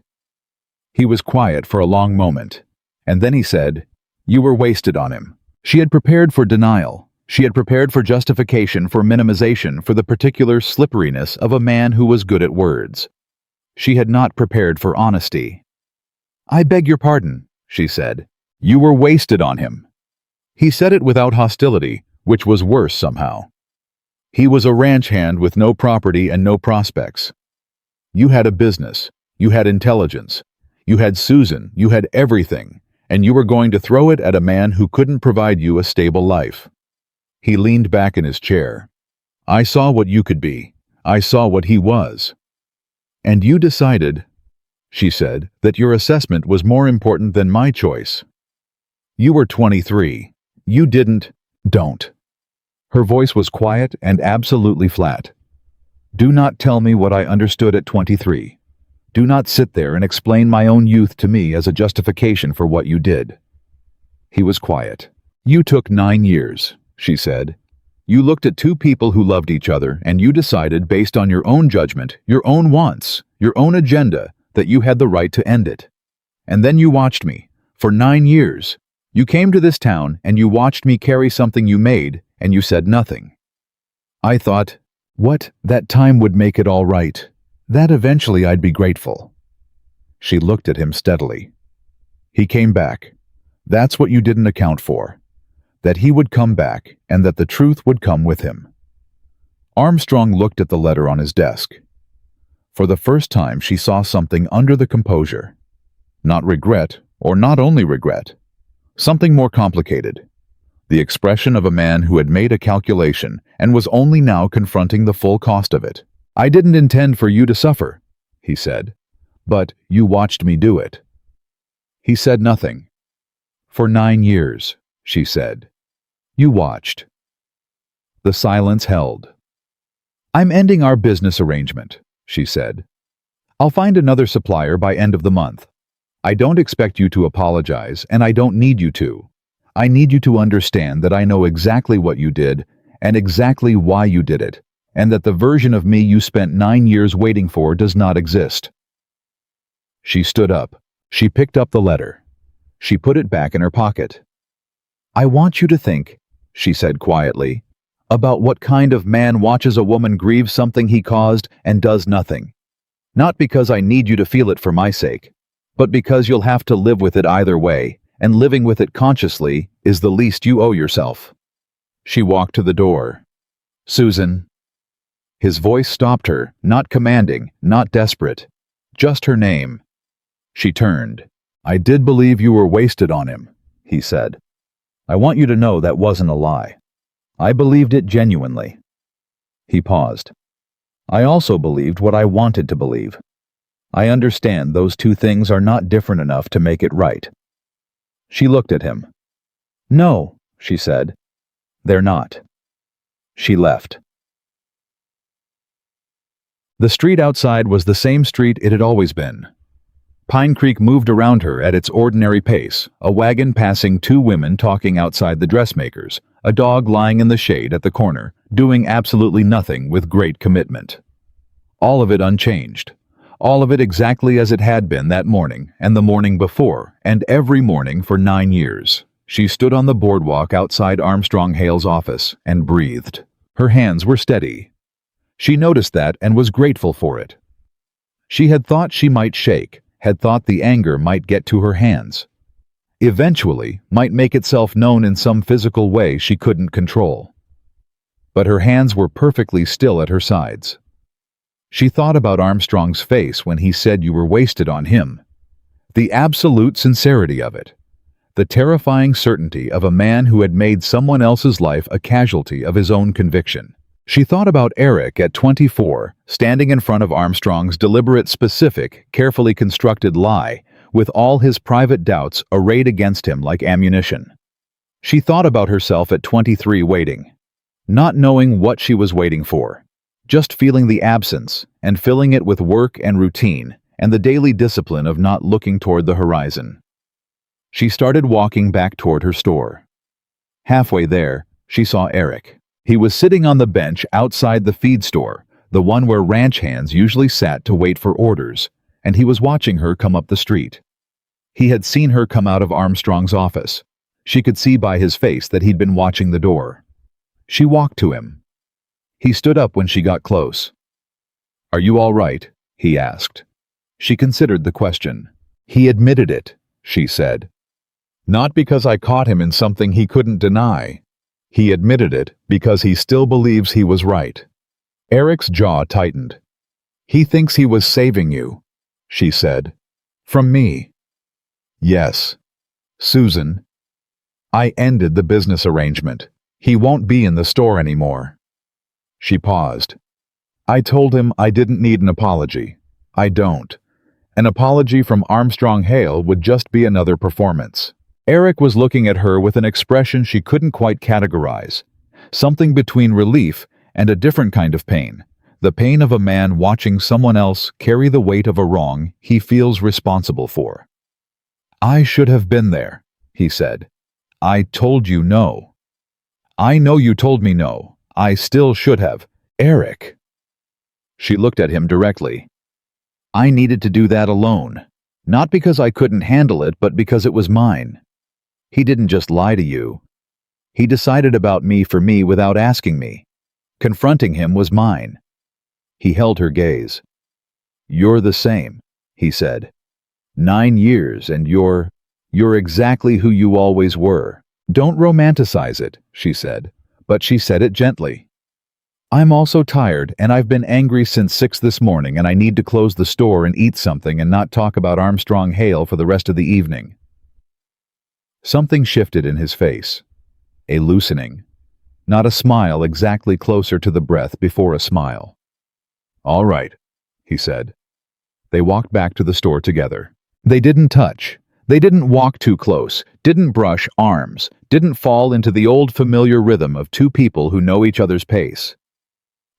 He was quiet for a long moment. And then he said, "You were wasted on him." She had prepared for denial. She had prepared for justification, for minimization, for the particular slipperiness of a man who was good at words. She had not prepared for honesty. "I beg your pardon," she said. "You were wasted on him." He said it without hostility, which was worse somehow. He was a ranch hand with no property and no prospects. You had a business, you had intelligence, you had Susan, you had everything, and you were going to throw it at a man who couldn't provide you a stable life. He leaned back in his chair. I saw what you could be. I saw what he was. And you decided, she said, that your assessment was more important than my choice. You were 23. You don't. Her voice was quiet and absolutely flat. Do not tell me what I understood at 23. Do not sit there and explain my own youth to me as a justification for what you did. He was quiet. You took 9 years, she said. You looked at two people who loved each other and you decided based on your own judgment, your own wants, your own agenda, that you had the right to end it. And then you watched me. For 9 years. You came to this town and you watched me carry something you made and you said nothing. I thought, what, that time would make it all right. That eventually I'd be grateful. She looked at him steadily. He came back. That's what you didn't account for. That he would come back and that the truth would come with him. Armstrong looked at the letter on his desk. For the first time she saw something under the composure. Not regret, or not only regret. Something more complicated. The expression of a man who had made a calculation and was only now confronting the full cost of it. I didn't intend for you to suffer, he said, but you watched me do it. He said nothing. For 9 years, she said. You watched. The silence held. I'm ending our business arrangement, she said. I'll find another supplier by end of the month. I don't expect you to apologize, and I don't need you to. I need you to understand that I know exactly what you did, and exactly why you did it, and that the version of me you spent 9 years waiting for does not exist. She stood up. She picked up the letter. She put it back in her pocket. I want you to think, she said quietly, about what kind of man watches a woman grieve something he caused and does nothing. Not because I need you to feel it for my sake, but because you'll have to live with it either way, and living with it consciously is the least you owe yourself. She walked to the door. Susan. His voice stopped her, not commanding, not desperate, just her name. She turned. I did believe you were wasted on him, he said. I want you to know that wasn't a lie. I believed it genuinely. He paused. I also believed what I wanted to believe. I understand those two things are not different enough to make it right. She looked at him. No, she said. They're not. She left. The street outside was the same street it had always been. Pine Creek moved around her at its ordinary pace, a wagon passing two women talking outside the dressmaker's, a dog lying in the shade at the corner, doing absolutely nothing with great commitment. All of it unchanged. All of it exactly as it had been that morning, and the morning before, and every morning for 9 years. She stood on the boardwalk outside Armstrong Hale's office and breathed. Her hands were steady. She noticed that and was grateful for it. She had thought she might shake, had thought the anger might get to her hands. Eventually, might make itself known in some physical way she couldn't control. But her hands were perfectly still at her sides. She thought about Armstrong's face when he said you were wasted on him. The absolute sincerity of it. The terrifying certainty of a man who had made someone else's life a casualty of his own conviction. She thought about Eric at 24, standing in front of Armstrong's deliberate, specific, carefully constructed lie, with all his private doubts arrayed against him like ammunition. She thought about herself at 23 waiting, not knowing what she was waiting for. Just feeling the absence and filling it with work and routine and the daily discipline of not looking toward the horizon. She started walking back toward her store. Halfway there, she saw Eric. He was sitting on the bench outside the feed store, the one where ranch hands usually sat to wait for orders, and he was watching her come up the street. He had seen her come out of Armstrong's office. She could see by his face that he'd been watching the door. She walked to him. He stood up when she got close. Are you all right? He asked. She considered the question. He admitted it, she said. Not because I caught him in something he couldn't deny. He admitted it because he still believes he was right. Eric's jaw tightened. He thinks he was saving you, she said. From me. Yes. Susan. I ended the business arrangement. He won't be in the store anymore. She paused. I told him I didn't need an apology. I don't. An apology from Armstrong Hale would just be another performance. Eric was looking at her with an expression she couldn't quite categorize. Something between relief and a different kind of pain. The pain of a man watching someone else carry the weight of a wrong he feels responsible for. I should have been there, he said. I told you no. I know you told me no. I still should have. Eric. She looked at him directly. I needed to do that alone. Not because I couldn't handle it, but because it was mine. He didn't just lie to you. He decided about me for me without asking me. Confronting him was mine. He held her gaze. You're the same, he said. 9 years and you're exactly who you always were. Don't romanticize it, she said, but she said it gently. I'm also tired and I've been angry since 6 this morning and I need to close the store and eat something and not talk about Armstrong Hale for the rest of the evening. Something shifted in his face. A loosening. Not a smile, exactly closer to the breath before a smile. All right, he said. They walked back to the store together. They didn't touch. They didn't walk too close, didn't brush arms, didn't fall into the old familiar rhythm of two people who know each other's pace.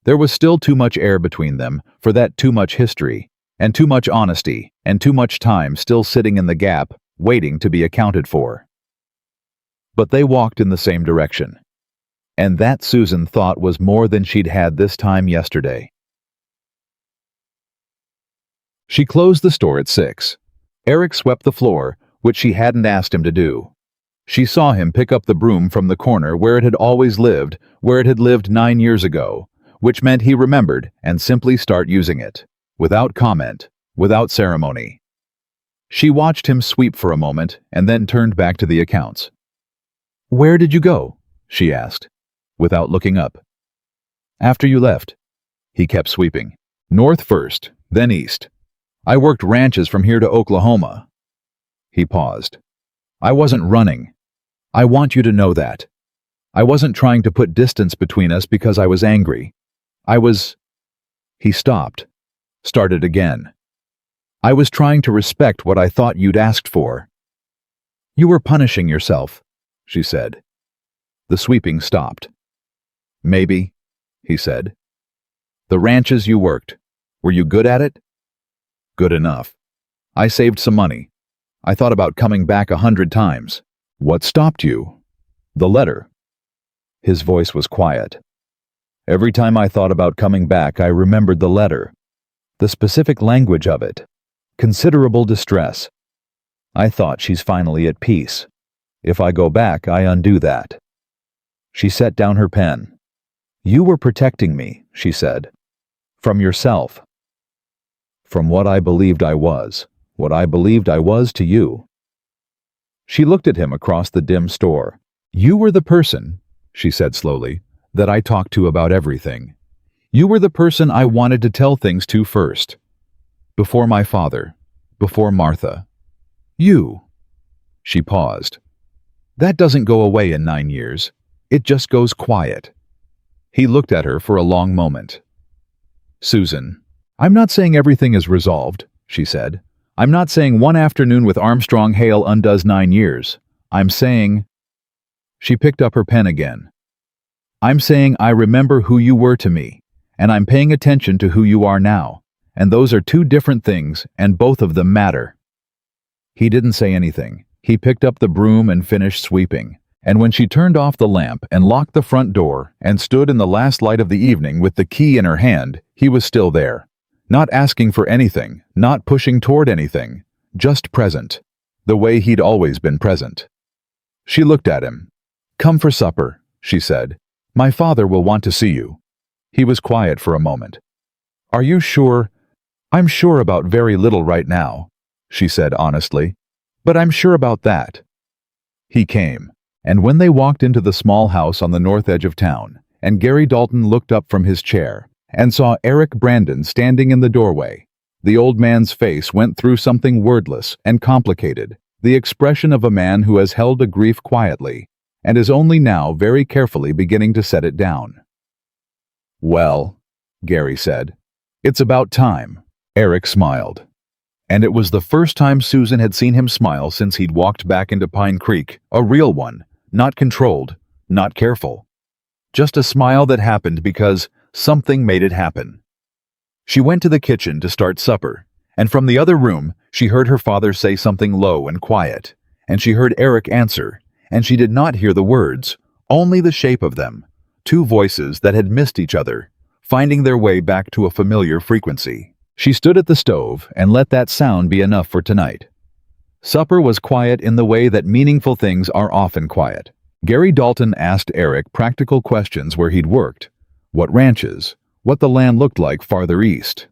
There was still too much air between them for that too much history, and too much honesty, and too much time still sitting in the gap, waiting to be accounted for. But they walked in the same direction. And that, Susan thought, was more than she'd had this time yesterday. She closed the store at 6. Eric swept the floor, which she hadn't asked him to do. She saw him pick up the broom from the corner where it had always lived, where it had lived 9 years ago, which meant he remembered, and simply start using it, without comment, without ceremony. She watched him sweep for a moment and then turned back to the accounts. Where did you go? She asked, without looking up. After you left. He kept sweeping. North first, then east. I worked ranches from here to Oklahoma. He paused. I wasn't running. I want you to know that. I wasn't trying to put distance between us because I was angry. He stopped, started again. I was trying to respect what I thought you'd asked for. You were punishing yourself, she said. The sweeping stopped. Maybe, he said. The ranches you worked, were you good at it? Good enough. I saved some money. I thought about coming back 100 times. What stopped you? The letter. His voice was quiet. Every time I thought about coming back, I remembered the letter. The specific language of it. Considerable distress. I thought she's finally at peace. If I go back, I undo that. She set down her pen. You were protecting me, she said. From yourself. From what I believed I was. What I believed I was to you. She looked at him across the dim store. You were the person, she said slowly, that I talked to about everything. You were the person I wanted to tell things to first. Before my father. Before Martha. You. She paused. That doesn't go away in 9 years. It just goes quiet. He looked at her for a long moment. Susan, I'm not saying everything is resolved, she said. I'm not saying one afternoon with Armstrong Hale undoes 9 years. I'm saying... She picked up her pen again. I'm saying I remember who you were to me, and I'm paying attention to who you are now, and those are two different things, and both of them matter. He didn't say anything. He picked up the broom and finished sweeping, and when she turned off the lamp and locked the front door and stood in the last light of the evening with the key in her hand, he was still there. Not asking for anything, not pushing toward anything, just present, the way he'd always been present. She looked at him. Come for supper, she said. My father will want to see you. He was quiet for a moment. Are you sure? I'm sure about very little right now, she said honestly, but I'm sure about that. He came, and when they walked into the small house on the north edge of town, and Gary Dalton looked up from his chair and saw Eric Brandon standing in the doorway, the old man's face went through something wordless and complicated, the expression of a man who has held a grief quietly and is only now very carefully beginning to set it down. "Well," Gary said, "it's about time." Eric smiled. And it was the first time Susan had seen him smile since he'd walked back into Pine Creek, a real one, not controlled, not careful. Just a smile that happened because something made it happen. She went to the kitchen to start supper, and from the other room, she heard her father say something low and quiet, and she heard Eric answer, and she did not hear the words, only the shape of them, two voices that had missed each other, finding their way back to a familiar frequency. She stood at the stove and let that sound be enough for tonight. Supper was quiet in the way that meaningful things are often quiet. Gary Dalton asked Eric practical questions where he'd worked, what ranches, what the land looked like farther east.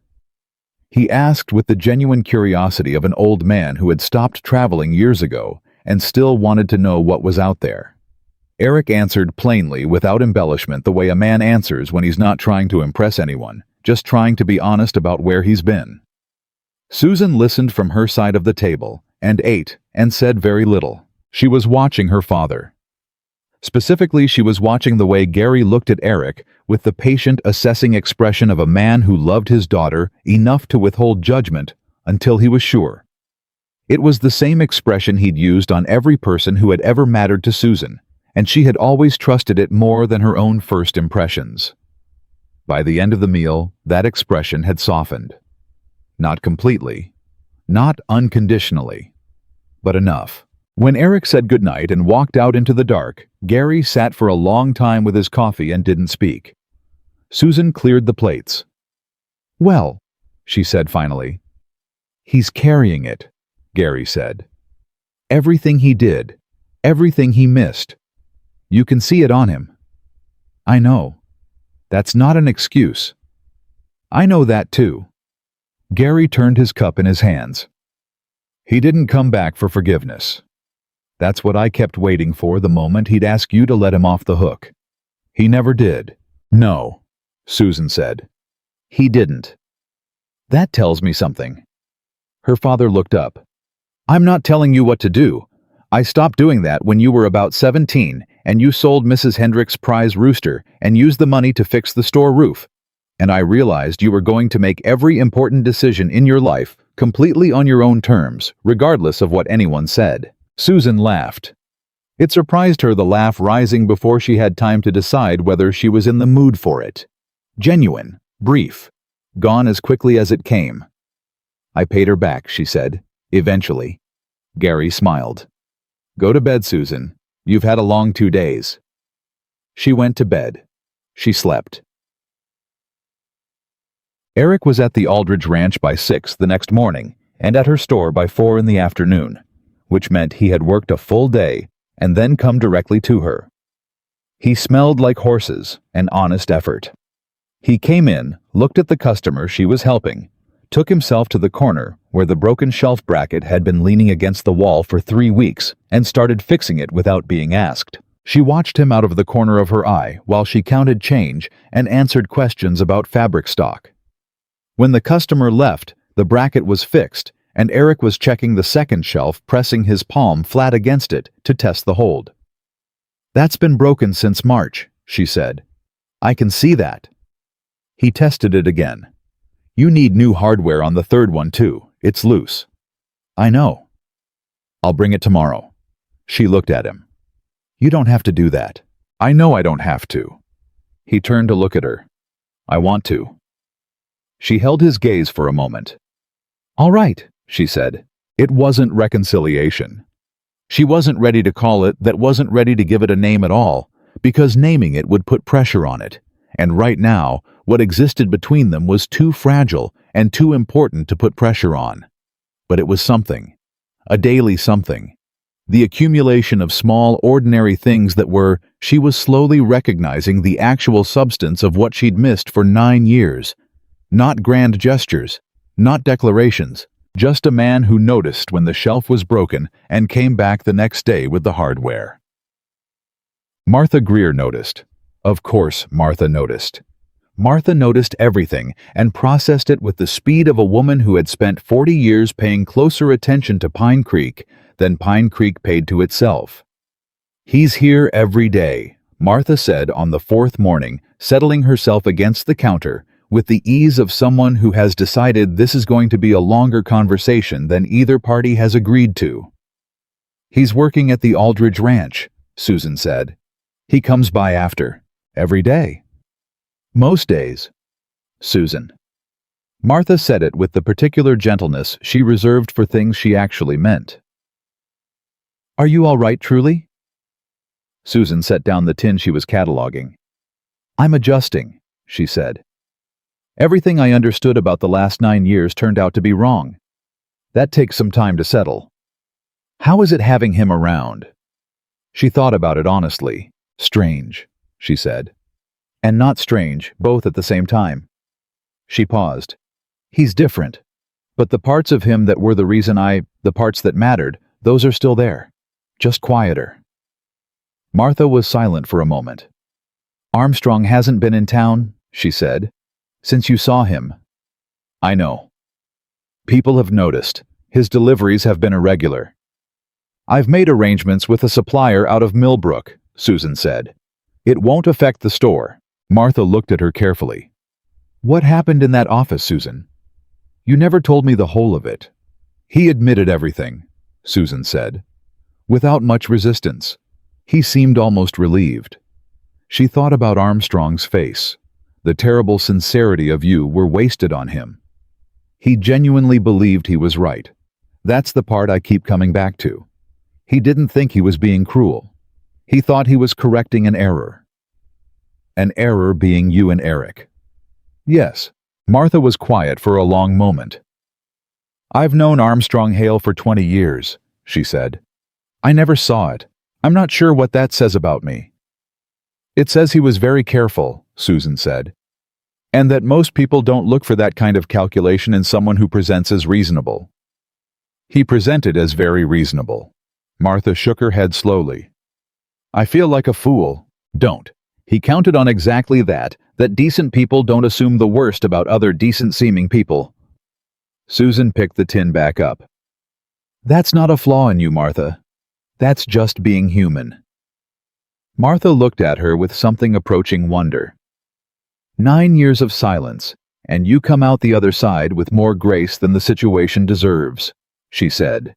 He asked with the genuine curiosity of an old man who had stopped traveling years ago and still wanted to know what was out there. Eric answered plainly without embellishment the way a man answers when he's not trying to impress anyone, just trying to be honest about where he's been. Susan listened from her side of the table and ate and said very little. She was watching her father. Specifically, she was watching the way Gary looked at Eric with the patient, assessing expression of a man who loved his daughter enough to withhold judgment until he was sure. It was the same expression he'd used on every person who had ever mattered to Susan, and she had always trusted it more than her own first impressions. By the end of the meal, that expression had softened. Not completely, not unconditionally, but enough. When Eric said goodnight and walked out into the dark, Gary sat for a long time with his coffee and didn't speak. Susan cleared the plates. "Well," she said finally. "He's carrying it," Gary said. "Everything he did, everything he missed. You can see it on him." "I know. That's not an excuse." "I know that too." Gary turned his cup in his hands. "He didn't come back for forgiveness. That's what I kept waiting for, the moment he'd ask you to let him off the hook. He never did." "No," Susan said. "He didn't." "That tells me something." Her father looked up. "I'm not telling you what to do. I stopped doing that when you were about 17 and you sold Mrs. Hendrick's prize rooster and used the money to fix the store roof. And I realized you were going to make every important decision in your life completely on your own terms, regardless of what anyone said." Susan laughed. It surprised her, the laugh rising before she had time to decide whether she was in the mood for it. Genuine, brief, gone as quickly as it came. "I paid her back," she said, eventually. Gary smiled. "Go to bed, Susan. You've had a long 2 days." She went to bed. She slept. Eric was at the Aldridge Ranch by 6 the next morning and at her store by 4 in the afternoon, which meant he had worked a full day and then come directly to her. He smelled like horses, an honest effort. He came in, looked at the customer she was helping, took himself to the corner where the broken shelf bracket had been leaning against the wall for 3 weeks and started fixing it without being asked. She watched him out of the corner of her eye while she counted change and answered questions about fabric stock. When the customer left, the bracket was fixed, and Eric was checking the second shelf, pressing his palm flat against it to test the hold. "That's been broken since March," she said. "I can see that." He tested it again. "You need new hardware on the third one too. It's loose." "I know." "I'll bring it tomorrow." She looked at him. "You don't have to do that." "I know I don't have to." He turned to look at her. "I want to." She held his gaze for a moment. "All right," she said. It wasn't reconciliation. She wasn't ready to call it that, wasn't ready to give it a name at all, because naming it would put pressure on it, and right now, what existed between them was too fragile and too important to put pressure on. But it was something, a daily something. The accumulation of small, ordinary things that were, she was slowly recognizing the actual substance of what she'd missed for 9 years. Not grand gestures, not declarations, Just a man who noticed when the shelf was broken and came back the next day with the hardware. Martha Greer noticed. Of course, Martha noticed. Martha noticed everything and processed it with the speed of a woman who had spent 40 years paying closer attention to Pine Creek than Pine Creek paid to itself. "He's here every day," Martha said on the fourth morning, settling herself against the counter with the ease of someone who has decided this is going to be a longer conversation than either party has agreed to. "He's working at the Aldridge Ranch," Susan said. "He comes by after. Every day." "Most days." Susan. Martha said it with the particular gentleness she reserved for things she actually meant. "Are you all right, truly?" Susan set down the tin she was cataloging. "I'm adjusting," she said. "Everything I understood about the last 9 years turned out to be wrong. That takes some time to settle. How is it having him around?" She thought about it honestly. "Strange," she said. "And not strange, both at the same time." She paused. "He's different. But the parts of him that were the reason the parts that mattered, those are still there. Just quieter." Martha was silent for a moment. "Armstrong hasn't been in town," she said, "since you saw him." "I know. People have noticed. His deliveries have been irregular." "I've made arrangements with a supplier out of Millbrook," Susan said. "It won't affect the store." Martha looked at her carefully. "What happened in that office, Susan? You never told me the whole of it." "He admitted everything," Susan said, without much resistance. He seemed almost relieved. She thought about Armstrong's face. The terrible sincerity of you were wasted on him. He genuinely believed he was right. That's the part I keep coming back to. He didn't think he was being cruel. He thought he was correcting an error. An error being you and Eric. Yes. Martha was quiet for a long moment. "I've known Armstrong Hale for 20 years, she said. "I never saw it. I'm not sure what that says about me." "It says he was very careful," Susan said, "and that most people don't look for that kind of calculation in someone who presents as reasonable." "He presented as very reasonable." Martha shook her head slowly. "I feel like a fool." "Don't. He counted on exactly that decent people don't assume the worst about other decent-seeming people." Susan picked the tin back up. "That's not a flaw in you, Martha. That's just being human." Martha looked at her with something approaching wonder. 9 years of silence, and you come out the other side with more grace than the situation deserves," she said.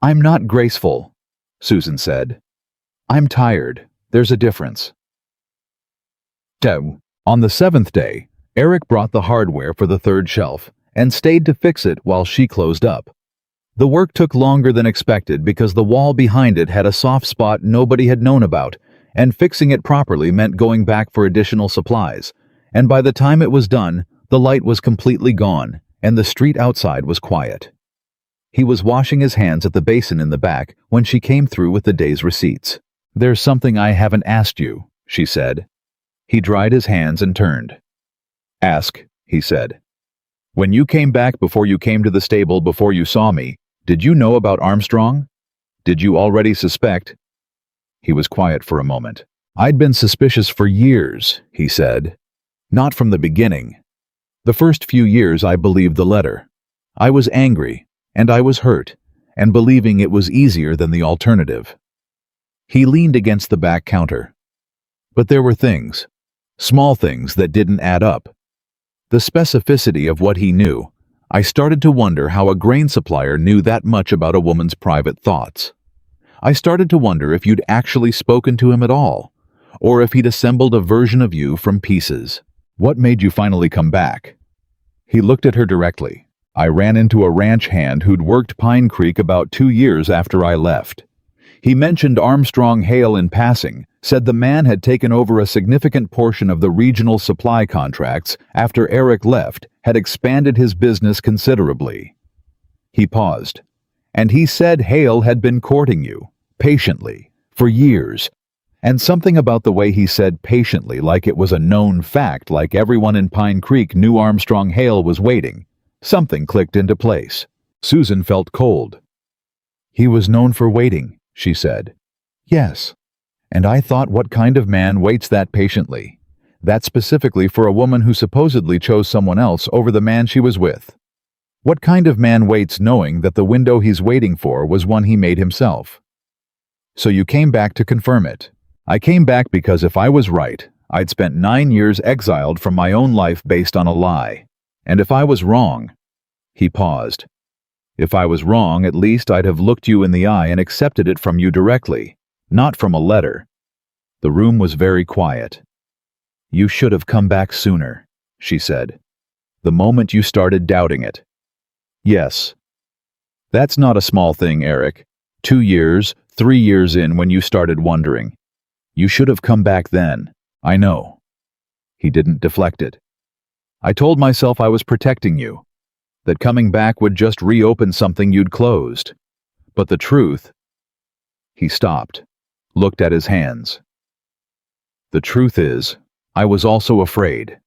"I'm not graceful," Susan said. "I'm tired. There's a difference." On the 7th day, Eric brought the hardware for the third shelf and stayed to fix it while she closed up. The work took longer than expected because the wall behind it had a soft spot nobody had known about, and fixing it properly meant going back for additional supplies, and by the time it was done, the light was completely gone, and the street outside was quiet. He was washing his hands at the basin in the back when she came through with the day's receipts. "There's something I haven't asked you," she said. He dried his hands and turned. "Ask," he said. "When you came back before you came to the stable before you saw me, did you know about Armstrong? Did you already suspect?" He was quiet for a moment. "I'd been suspicious for years," he said. "Not from the beginning. The first few years I believed the letter. I was angry, and I was hurt, and believing it was easier than the alternative." He leaned against the back counter. "But there were things. Small things that didn't add up. The specificity of what he knew, I started to wonder how a grain supplier knew that much about a woman's private thoughts. I started to wonder if you'd actually spoken to him at all, or if he'd assembled a version of you from pieces. What made you finally come back?" He looked at her directly. "I ran into a ranch hand who'd worked Pine Creek about 2 years after I left. He mentioned Armstrong Hale in passing, said the man had taken over a significant portion of the regional supply contracts after Eric left, had expanded his business considerably." He paused. "And he said Hale had been courting you, patiently, for years. And something about the way he said patiently, like it was a known fact, like everyone in Pine Creek knew Armstrong Hale was waiting. Something clicked into place." Susan felt cold. "He was known for waiting," she said. "Yes. And I thought, what kind of man waits that patiently? That specifically for a woman who supposedly chose someone else over the man she was with. What kind of man waits knowing that the window he's waiting for was one he made himself? So you came back to confirm it." "I came back because if I was right, I'd spent 9 years exiled from my own life based on a lie. And if I was wrong—" He paused. "If I was wrong, at least I'd have looked you in the eye and accepted it from you directly, not from a letter." The room was very quiet. "You should have come back sooner," she said. "The moment you started doubting it." "Yes. That's not a small thing, Eric. 2 years, 3 years in when you started wondering. You should have come back then. I know." He didn't deflect it. "I told myself I was protecting you, that coming back would just reopen something you'd closed. But the truth—" He stopped, looked at his hands. "The truth is, I was also afraid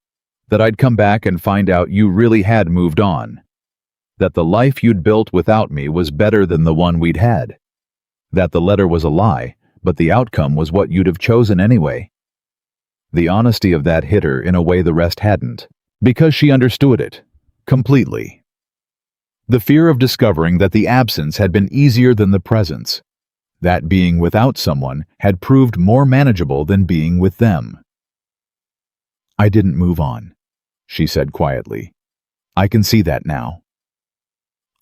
that I'd come back and find out you really had moved on, that the life you'd built without me was better than the one we'd had, that the letter was a lie, but the outcome was what you'd have chosen anyway." The honesty of that hit her in a way the rest hadn't, because she understood it completely. The fear of discovering that the absence had been easier than the presence, that being without someone had proved more manageable than being with them. "I didn't move on," she said quietly. "I can see that now.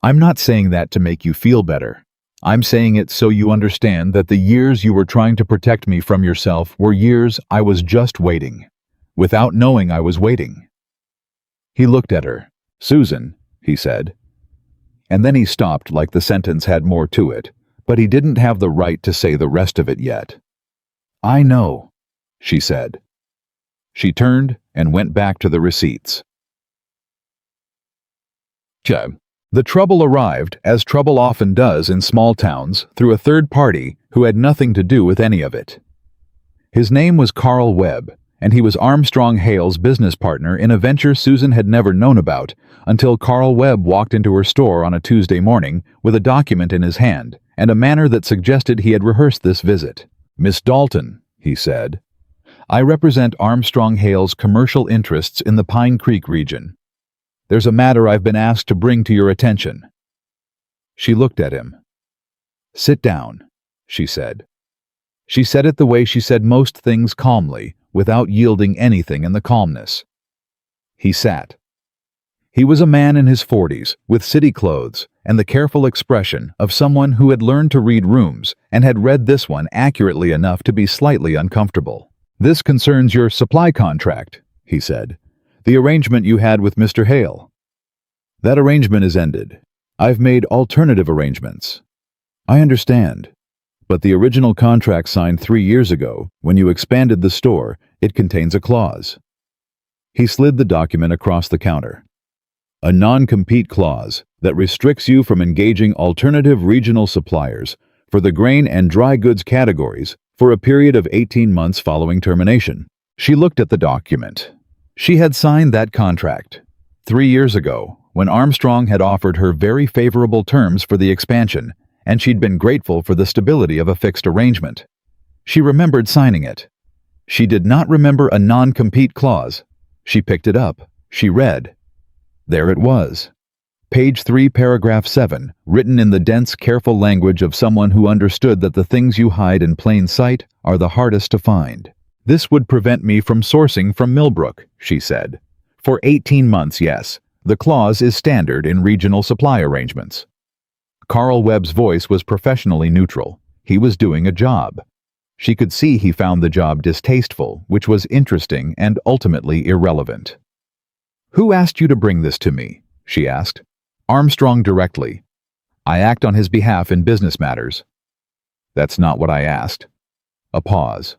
I'm not saying that to make you feel better. I'm saying it so you understand that the years you were trying to protect me from yourself were years I was just waiting, without knowing I was waiting." He looked at her. "Susan," he said. And then he stopped like the sentence had more to it, but he didn't have the right to say the rest of it yet. "I know," she said. She turned and went back to the receipts. The trouble arrived, as trouble often does in small towns, through a third party who had nothing to do with any of it. His name was Carl Webb, and he was Armstrong Hale's business partner in a venture Susan had never known about until Carl Webb walked into her store on a Tuesday morning with a document in his hand and a manner that suggested he had rehearsed this visit. "Miss Dalton," he said, "I represent Armstrong Hale's commercial interests in the Pine Creek region. There's a matter I've been asked to bring to your attention." She looked at him. "Sit down," she said. She said it the way she said most things, calmly, without yielding anything in the calmness. He sat. He was a man in his 40s, with city clothes and the careful expression of someone who had learned to read rooms and had read this one accurately enough to be slightly uncomfortable. "This concerns your supply contract," he said. "The arrangement you had with Mr. Hale. That arrangement is ended. I've made alternative arrangements." "I understand. But the original contract signed 3 years ago, when you expanded the store, it contains a clause." He slid the document across the counter. "A non-compete clause that restricts you from engaging alternative regional suppliers for the grain and dry goods categories for a period of 18 months following termination." She looked at the document. She had signed that contract 3 years ago, when Armstrong had offered her very favorable terms for the expansion, and she'd been grateful for the stability of a fixed arrangement. She remembered signing it. She did not remember a non-compete clause. She picked it up. She read. There it was. Page 3, paragraph 7, written in the dense, careful language of someone who understood that the things you hide in plain sight are the hardest to find. "This would prevent me from sourcing from Millbrook," she said. "For 18 months, yes. The clause is standard in regional supply arrangements." Carl Webb's voice was professionally neutral. He was doing a job. She could see he found the job distasteful, which was interesting and ultimately irrelevant. "Who asked you to bring this to me?" she asked. "Armstrong directly. I act on his behalf in business matters." "That's not what I asked." A pause.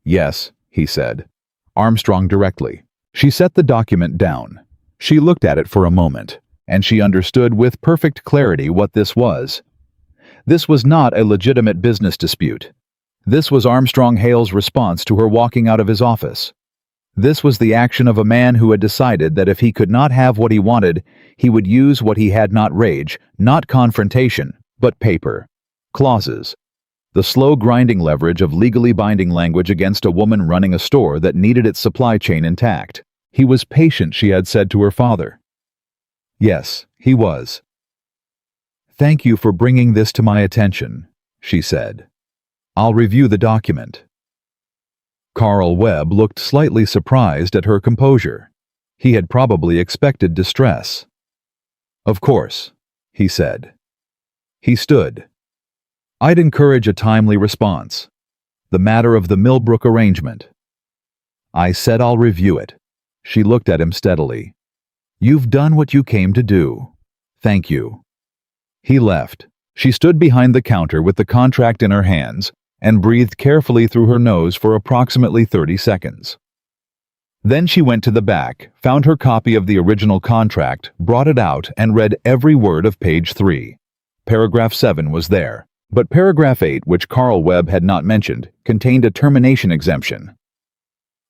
"Yes," he said. "Armstrong directly." She set the document down. She looked at it for a moment, and she understood with perfect clarity what this was. This was not a legitimate business dispute. This was Armstrong Hale's response to her walking out of his office. This was the action of a man who had decided that if he could not have what he wanted, he would use what he had: not rage, not confrontation, but paper. Clauses. The slow grinding leverage of legally binding language against a woman running a store that needed its supply chain intact. He was patient, she had said to her father. Yes, he was. "Thank you for bringing this to my attention," she said. "I'll review the document." Carl Webb looked slightly surprised at her composure. He had probably expected distress. "Of course," he said. He stood. "I'd encourage a timely response. The matter of the Millbrook arrangement." "I said I'll review it." She looked at him steadily. "You've done what you came to do. Thank you." He left. She stood behind the counter with the contract in her hands and breathed carefully through her nose for approximately 30 seconds. Then she went to the back, found her copy of the original contract, brought it out, and read every word of page 3. Paragraph 7 was there, but paragraph 8, which Carl Webb had not mentioned, contained a termination exemption.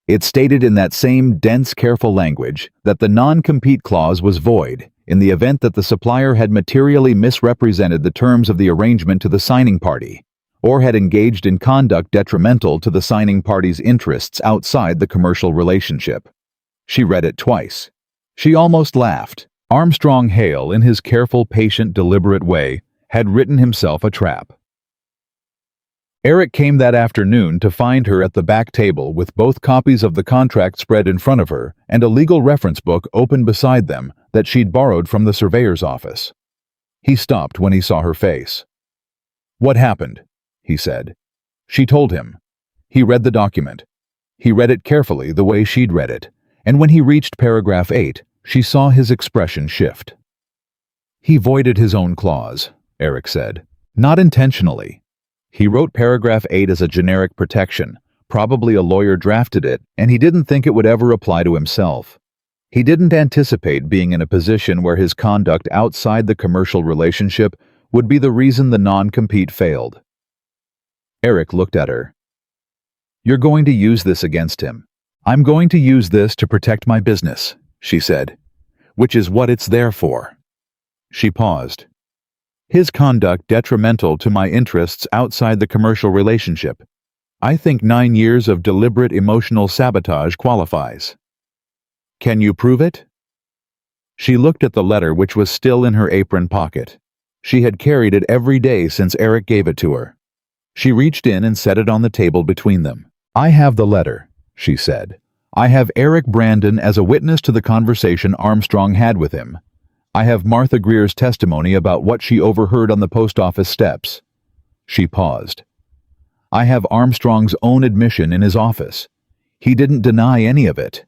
It stated in that same dense, careful language that the non-compete clause was void in the event that the supplier had materially misrepresented the terms of the arrangement to the signing party, or had engaged in conduct detrimental to the signing party's interests outside the commercial relationship. She read it twice. She almost laughed. Armstrong Hale, in his careful, patient, deliberate way, had written himself a trap. Eric came that afternoon to find her at the back table with both copies of the contract spread in front of her and a legal reference book open beside them that she'd borrowed from the surveyor's office. He stopped when he saw her face. "What happened?" he said. She told him. He read the document. He read it carefully the way she'd read it, and when he reached paragraph 8, she saw his expression shift. "He voided his own clause," Eric said. "Not intentionally. He wrote paragraph 8 as a generic protection. Probably a lawyer drafted it, and he didn't think it would ever apply to himself. He didn't anticipate being in a position where his conduct outside the commercial relationship would be the reason the non-compete failed." Eric looked at her. "You're going to use this against him." "I'm going to use this to protect my business," she said, "which is what it's there for." She paused. "His conduct detrimental to my interests outside the commercial relationship. I think 9 years of deliberate emotional sabotage qualifies." "Can you prove it?" She looked at the letter, which was still in her apron pocket. She had carried it every day since Eric gave it to her. She reached in and set it on the table between them. "I have the letter," she said. "I have Eric Brandon as a witness to the conversation Armstrong had with him. I have Martha Greer's testimony about what she overheard on the post office steps." She paused. "I have Armstrong's own admission in his office. He didn't deny any of it."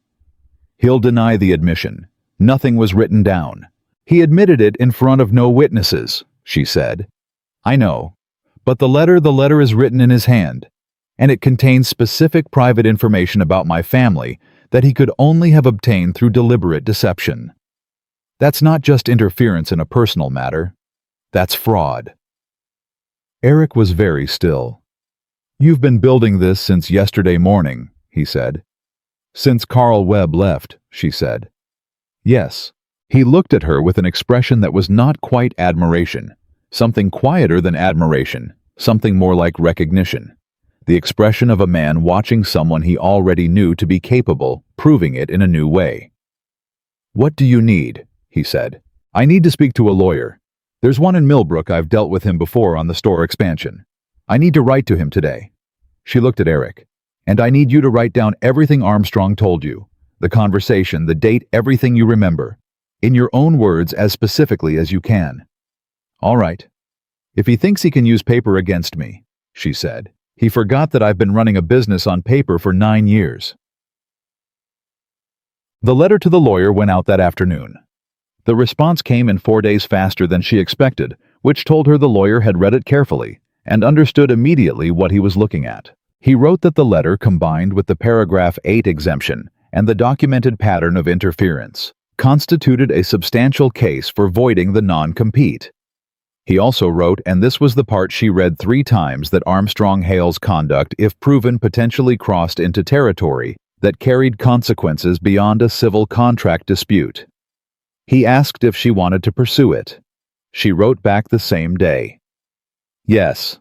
"He'll deny the admission. Nothing was written down. He admitted it in front of no witnesses," she said. "I know. But the letter is written in his hand, and it contains specific private information about my family that he could only have obtained through deliberate deception. That's not just interference in a personal matter. That's fraud." Eric was very still. "You've been building this since yesterday morning," he said. "Since Carl Webb left," she said. "Yes." He looked at her with an expression that was not quite admiration. Something quieter than admiration, something more like recognition. The expression of a man watching someone he already knew to be capable, proving it in a new way. "What do you need?" he said. "I need to speak to a lawyer. There's one in Millbrook. I've dealt with him before on the store expansion. I need to write to him today." She looked at Eric. "And I need you to write down everything Armstrong told you. The conversation, the date, everything you remember. In your own words, as specifically as you can." "All right." "If he thinks he can use paper against me," she said, "he forgot that I've been running a business on paper for 9 years. The letter to the lawyer went out that afternoon. The response came in 4 days faster than she expected, which told her the lawyer had read it carefully and understood immediately what he was looking at. He wrote that the letter, combined with the paragraph 8 exemption and the documented pattern of interference, constituted a substantial case for voiding the non-compete. He also wrote, and this was the part she read 3 times, that Armstrong Hale's conduct, if proven, potentially crossed into territory that carried consequences beyond a civil contract dispute. He asked if she wanted to pursue it. She wrote back the same day. Yes.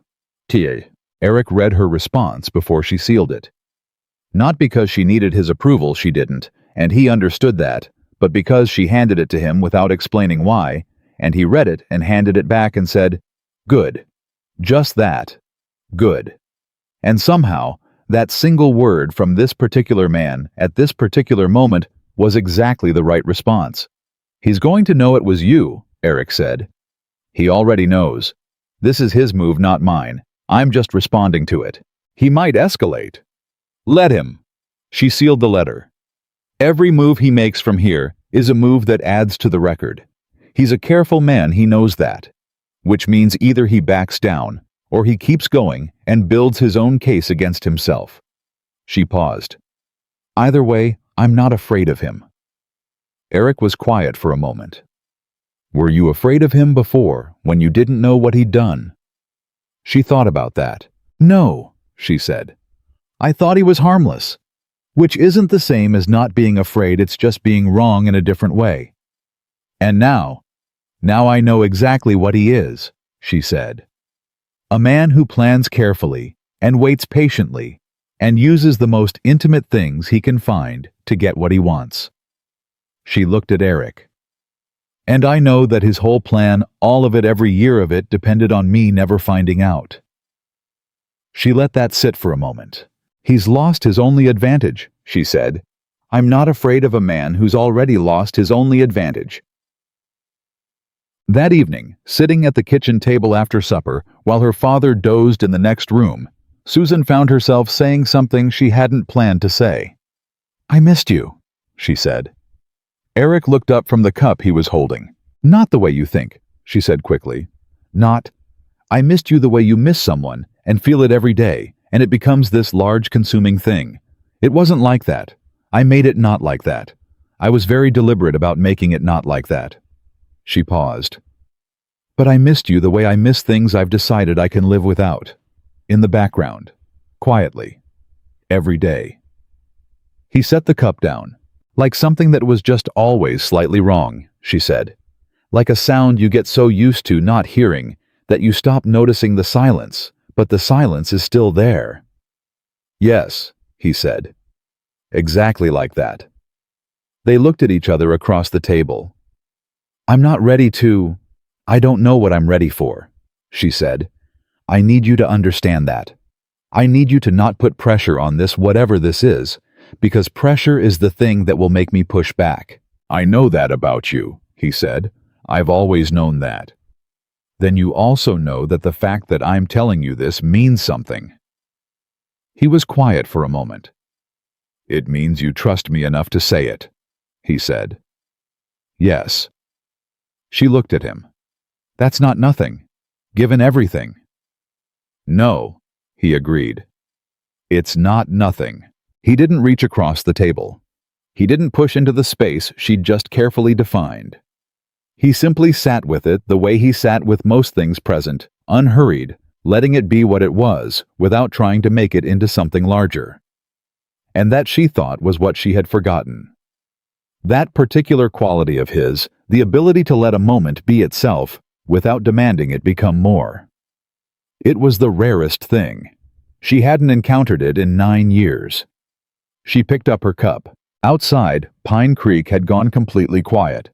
T. Eric read her response before she sealed it. Not because she needed his approval, she didn't, and he understood that, but because she handed it to him without explaining why, and he read it and handed it back and said, "Good." Just that. Good. And somehow, that single word from this particular man at this particular moment was exactly the right response. "He's going to know it was you," Eric said. "He already knows. This is his move, not mine. I'm just responding to it. He might escalate. Let him." She sealed the letter. Every move he makes from here is a move that adds to the record. He's a careful man, he knows that. Which means either he backs down, or he keeps going and builds his own case against himself. She paused. Either way, I'm not afraid of him. Eric was quiet for a moment. Were you afraid of him before, when you didn't know what he'd done? She thought about that. No, she said. I thought he was harmless. Which isn't the same as not being afraid, it's just being wrong in a different way. And now I know exactly what he is, she said. A man who plans carefully and waits patiently and uses the most intimate things he can find to get what he wants. She looked at Eric. And I know that his whole plan, all of it, every year of it, depended on me never finding out. She let that sit for a moment. He's lost his only advantage, she said. I'm not afraid of a man who's already lost his only advantage. That evening, sitting at the kitchen table after supper, while her father dozed in the next room, Susan found herself saying something she hadn't planned to say. I missed you, she said. Eric looked up from the cup he was holding. Not the way you think, she said quickly. Not, I missed you the way you miss someone and feel it every day, and it becomes this large consuming thing. It wasn't like that. I made it not like that. I was very deliberate about making it not like that. She paused. But I missed you the way I miss things I've decided I can live without. In the background. Quietly. Every day. He set the cup down. Like something that was just always slightly wrong, she said. Like a sound you get so used to not hearing that you stop noticing the silence, but the silence is still there. Yes, he said. Exactly like that. They looked at each other across the table. I'm not ready to... I don't know what I'm ready for, she said. I need you to understand that. I need you to not put pressure on this, whatever this is, because pressure is the thing that will make me push back. I know that about you, he said. I've always known that. Then you also know that the fact that I'm telling you this means something. He was quiet for a moment. It means you trust me enough to say it, he said. Yes. She looked at him. That's not nothing, given everything. No, he agreed. It's not nothing. He didn't reach across the table. He didn't push into the space she'd just carefully defined. He simply sat with it the way he sat with most things present, unhurried, letting it be what it was, without trying to make it into something larger. And that, she thought, was what she had forgotten. That particular quality of his, the ability to let a moment be itself, without demanding it become more. It was the rarest thing. She hadn't encountered it in 9 years. She picked up her cup. Outside, Pine Creek had gone completely quiet.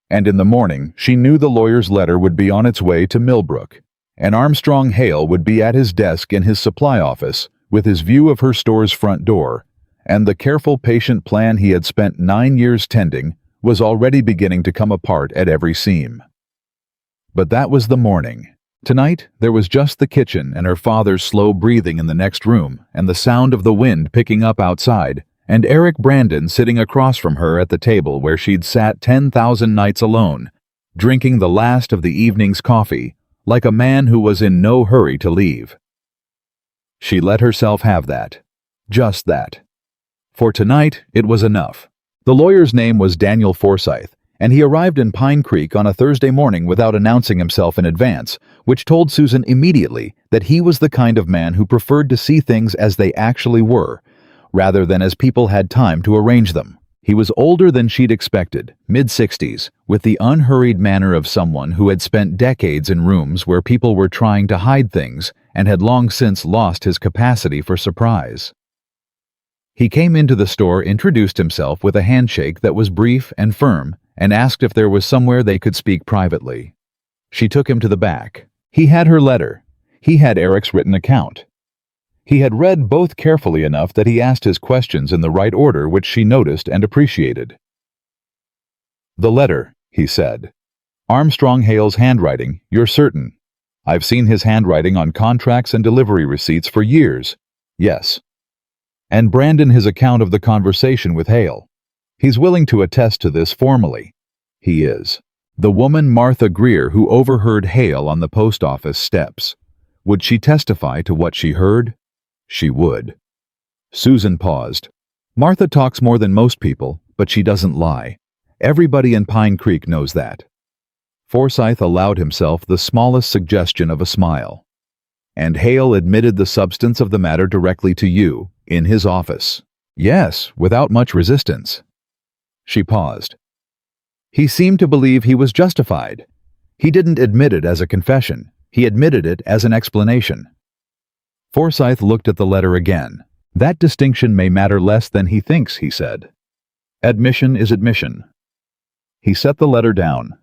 And in the morning, she knew the lawyer's letter would be on its way to Millbrook, and Armstrong Hale would be at his desk in his supply office with his view of her store's front door, and the careful, patient plan he had spent 9 years tending was already beginning to come apart at every seam. But that was the morning. Tonight, there was just the kitchen and her father's slow breathing in the next room and the sound of the wind picking up outside, and Eric Brandon sitting across from her at the table where she'd sat 10,000 nights alone, drinking the last of the evening's coffee, like a man who was in no hurry to leave. She let herself have that. Just that. For tonight, it was enough. The lawyer's name was Daniel Forsyth, and he arrived in Pine Creek on a Thursday morning without announcing himself in advance, which told Susan immediately that he was the kind of man who preferred to see things as they actually were, rather than as people had time to arrange them. He was older than she'd expected, mid-60s, with the unhurried manner of someone who had spent decades in rooms where people were trying to hide things and had long since lost his capacity for surprise. He came into the store, introduced himself with a handshake that was brief and firm, and asked if there was somewhere they could speak privately. She took him to the back. He had her letter. He had Eric's written account. He had read both carefully enough that he asked his questions in the right order, which she noticed and appreciated. "The letter," he said. "Armstrong Hale's handwriting, you're certain? I've seen his handwriting on contracts and delivery receipts for years." "Yes." "And Brandon his account of the conversation with Hale. He's willing to attest to this formally." "He is." The woman Martha Greer who overheard Hale on the post office steps. Would she testify to what she heard? She would. Susan paused. "Martha talks more than most people, but she doesn't lie. Everybody in Pine Creek knows that." Forsythe allowed himself the smallest suggestion of a smile. "And Hale admitted the substance of the matter directly to you, in his office." "Yes, without much resistance." She paused. "He seemed to believe he was justified. He didn't admit it as a confession. He admitted it as an explanation." Forsythe looked at the letter again. "That distinction may matter less than he thinks," he said. "Admission is admission." He set the letter down.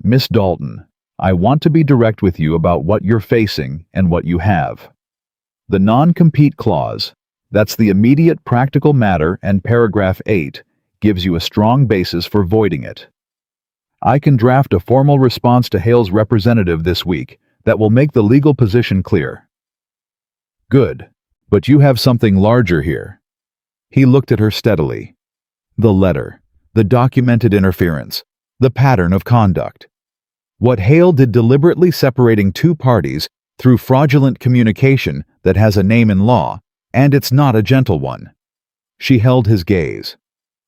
"Miss Dalton, I want to be direct with you about what you're facing and what you have. The non-compete clause, that's the immediate practical matter, and paragraph 8 gives you a strong basis for voiding it. I can draft a formal response to Hale's representative this week that will make the legal position clear." "Good, but you have something larger here." He looked at her steadily. "The letter, the documented interference, the pattern of conduct. What Hale did deliberately separating two parties through fraudulent communication that has a name in law, and it's not a gentle one." She held his gaze.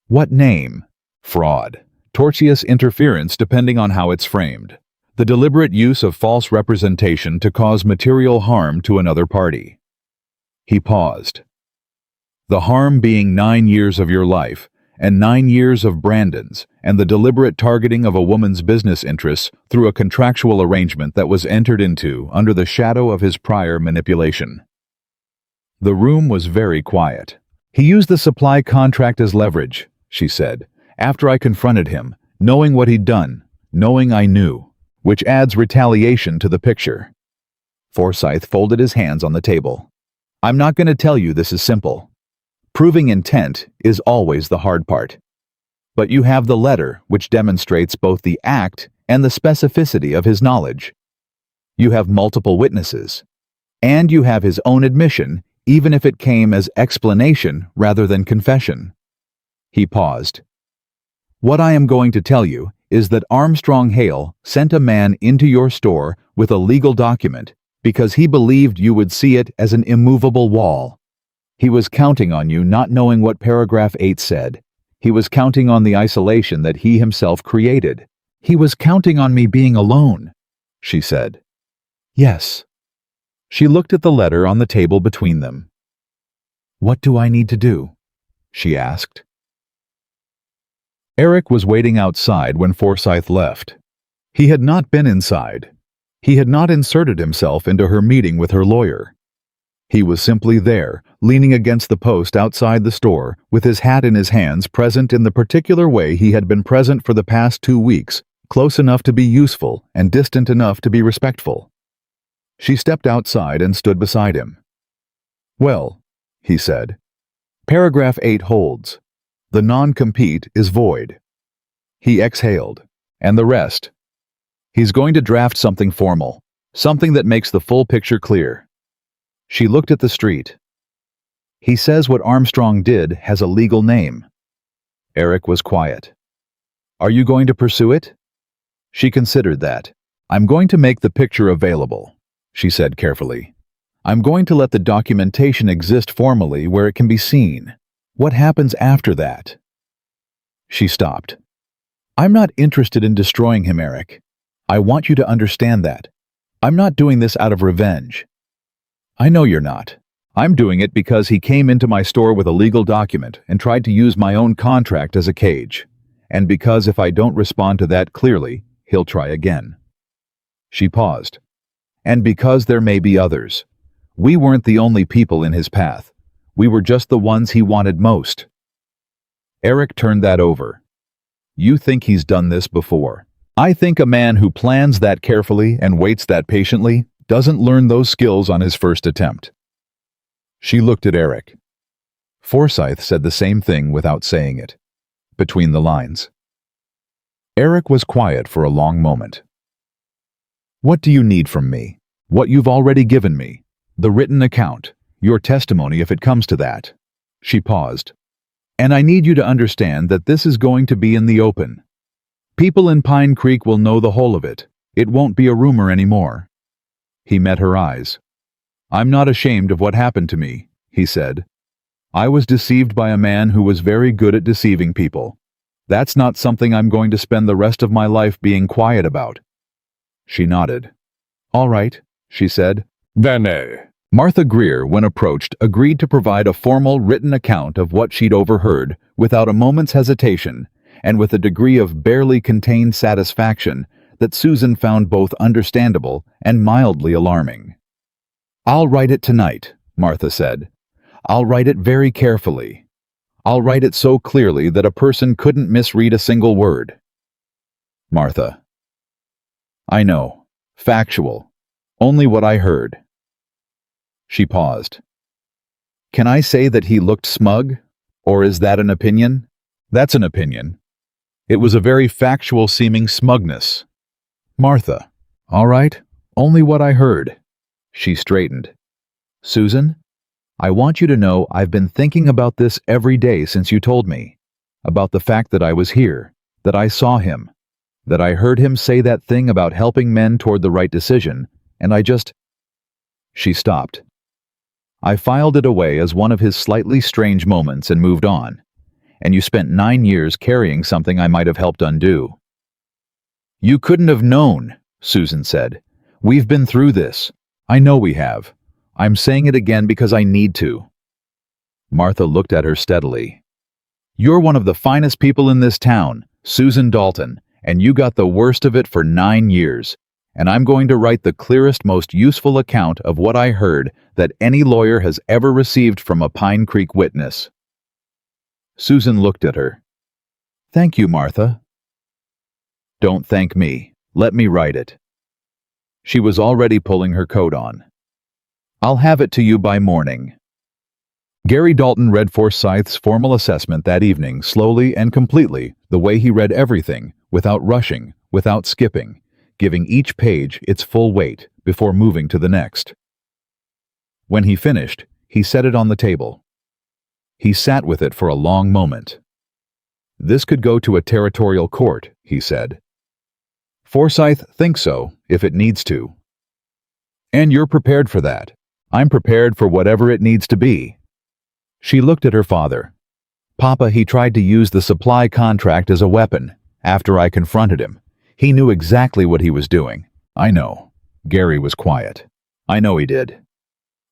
"What name?" "Fraud. Tortious interference, depending on how it's framed. The deliberate use of false representation to cause material harm to another party." He paused. "The harm being 9 years of your life, and 9 years of Brandon's, and the deliberate targeting of a woman's business interests through a contractual arrangement that was entered into under the shadow of his prior manipulation." The room was very quiet. "He used the supply contract as leverage," she said, "after I confronted him, knowing what he'd done, knowing I knew, which adds retaliation to the picture." Forsythe folded his hands on the table. "I'm not going to tell you this is simple. Proving intent is always the hard part. But you have the letter, which demonstrates both the act and the specificity of his knowledge. You have multiple witnesses. And you have his own admission, even if it came as explanation rather than confession." He paused. "What I am going to tell you is that Armstrong Hale sent a man into your store with a legal document because he believed you would see it as an immovable wall. He was counting on you not knowing what paragraph 8 said. He was counting on the isolation that he himself created. He was counting on me being alone," she said. "Yes." She looked at the letter on the table between them. "What do I need to do?" she asked. Eric was waiting outside when Forsythe left. He had not been inside. He had not inserted himself into her meeting with her lawyer. He was simply there, leaning against the post outside the store, with his hat in his hands, present in the particular way he had been present for the past 2 weeks, close enough to be useful and distant enough to be respectful. She stepped outside and stood beside him. "Well," he said, "paragraph 8 holds. The non-compete is void." He exhaled. "And the rest?" "He's going to draft something formal, something that makes the full picture clear." She looked at the street. "He says what Armstrong did has a legal name." Eric was quiet. "Are you going to pursue it?" She considered that. "I'm going to make the picture available," she said carefully. "I'm going to let the documentation exist formally where it can be seen. What happens after that?" She stopped. "I'm not interested in destroying him, Eric. I want you to understand that. I'm not doing this out of revenge." "I know you're not. I'm doing it because he came into my store with a legal document and tried to use my own contract as a cage. And because if I don't respond to that clearly, he'll try again. She paused. And because there may be others. We weren't the only people in his path. We were just the ones he wanted most. Eric turned that over. You think he's done this before? I think a man who plans that carefully and waits that patiently doesn't learn those skills on his first attempt. She looked at Eric. Forsyth said the same thing without saying it, between the lines. Eric was quiet for a long moment. What do you need from me? What you've already given me. The written account, your testimony if it comes to that. She paused. And I need you to understand that this is going to be in the open. People in Pine Creek will know the whole of it. It won't be a rumor anymore. He met her eyes. I'm not ashamed of what happened to me, he said. I was deceived by a man who was very good at deceiving people. That's not something I'm going to spend the rest of my life being quiet about. She nodded. All right, she said. Then, Martha Greer, when approached, agreed to provide a formal written account of what she'd overheard without a moment's hesitation and with a degree of barely contained satisfaction that Susan found both understandable and mildly alarming. I'll write it tonight, Martha said. I'll write it very carefully. I'll write it so clearly that a person couldn't misread a single word. Martha. I know. Factual. Only what I heard. She paused. Can I say that he looked smug? Or is that an opinion? That's an opinion. It was a very factual-seeming smugness. Martha. All right. Only what I heard. She straightened. Susan, I want you to know I've been thinking about this every day since you told me. About the fact that I was here, that I saw him, that I heard him say that thing about helping men toward the right decision, and I just... She stopped. I filed it away as one of his slightly strange moments and moved on. And you spent 9 years carrying something I might have helped undo. You couldn't have known, Susan said. We've been through this. I know we have. I'm saying it again because I need to. Martha looked at her steadily. You're one of the finest people in this town, Susan Dalton, and you got the worst of it for 9 years. And I'm going to write the clearest, most useful account of what I heard that any lawyer has ever received from a Pine Creek witness. Susan looked at her. Thank you, Martha. Don't thank me. Let me write it. She was already pulling her coat on. I'll have it to you by morning. Gary Dalton read Forsyth's formal assessment that evening slowly and completely, the way he read everything, without rushing, without skipping, giving each page its full weight before moving to the next. When he finished, he set it on the table. He sat with it for a long moment. This could go to a territorial court, he said. Forsyth thinks so, if it needs to. And you're prepared for that. I'm prepared for whatever it needs to be. She looked at her father. Papa, he tried to use the supply contract as a weapon. After I confronted him, he knew exactly what he was doing. I know. Gary was quiet. I know he did.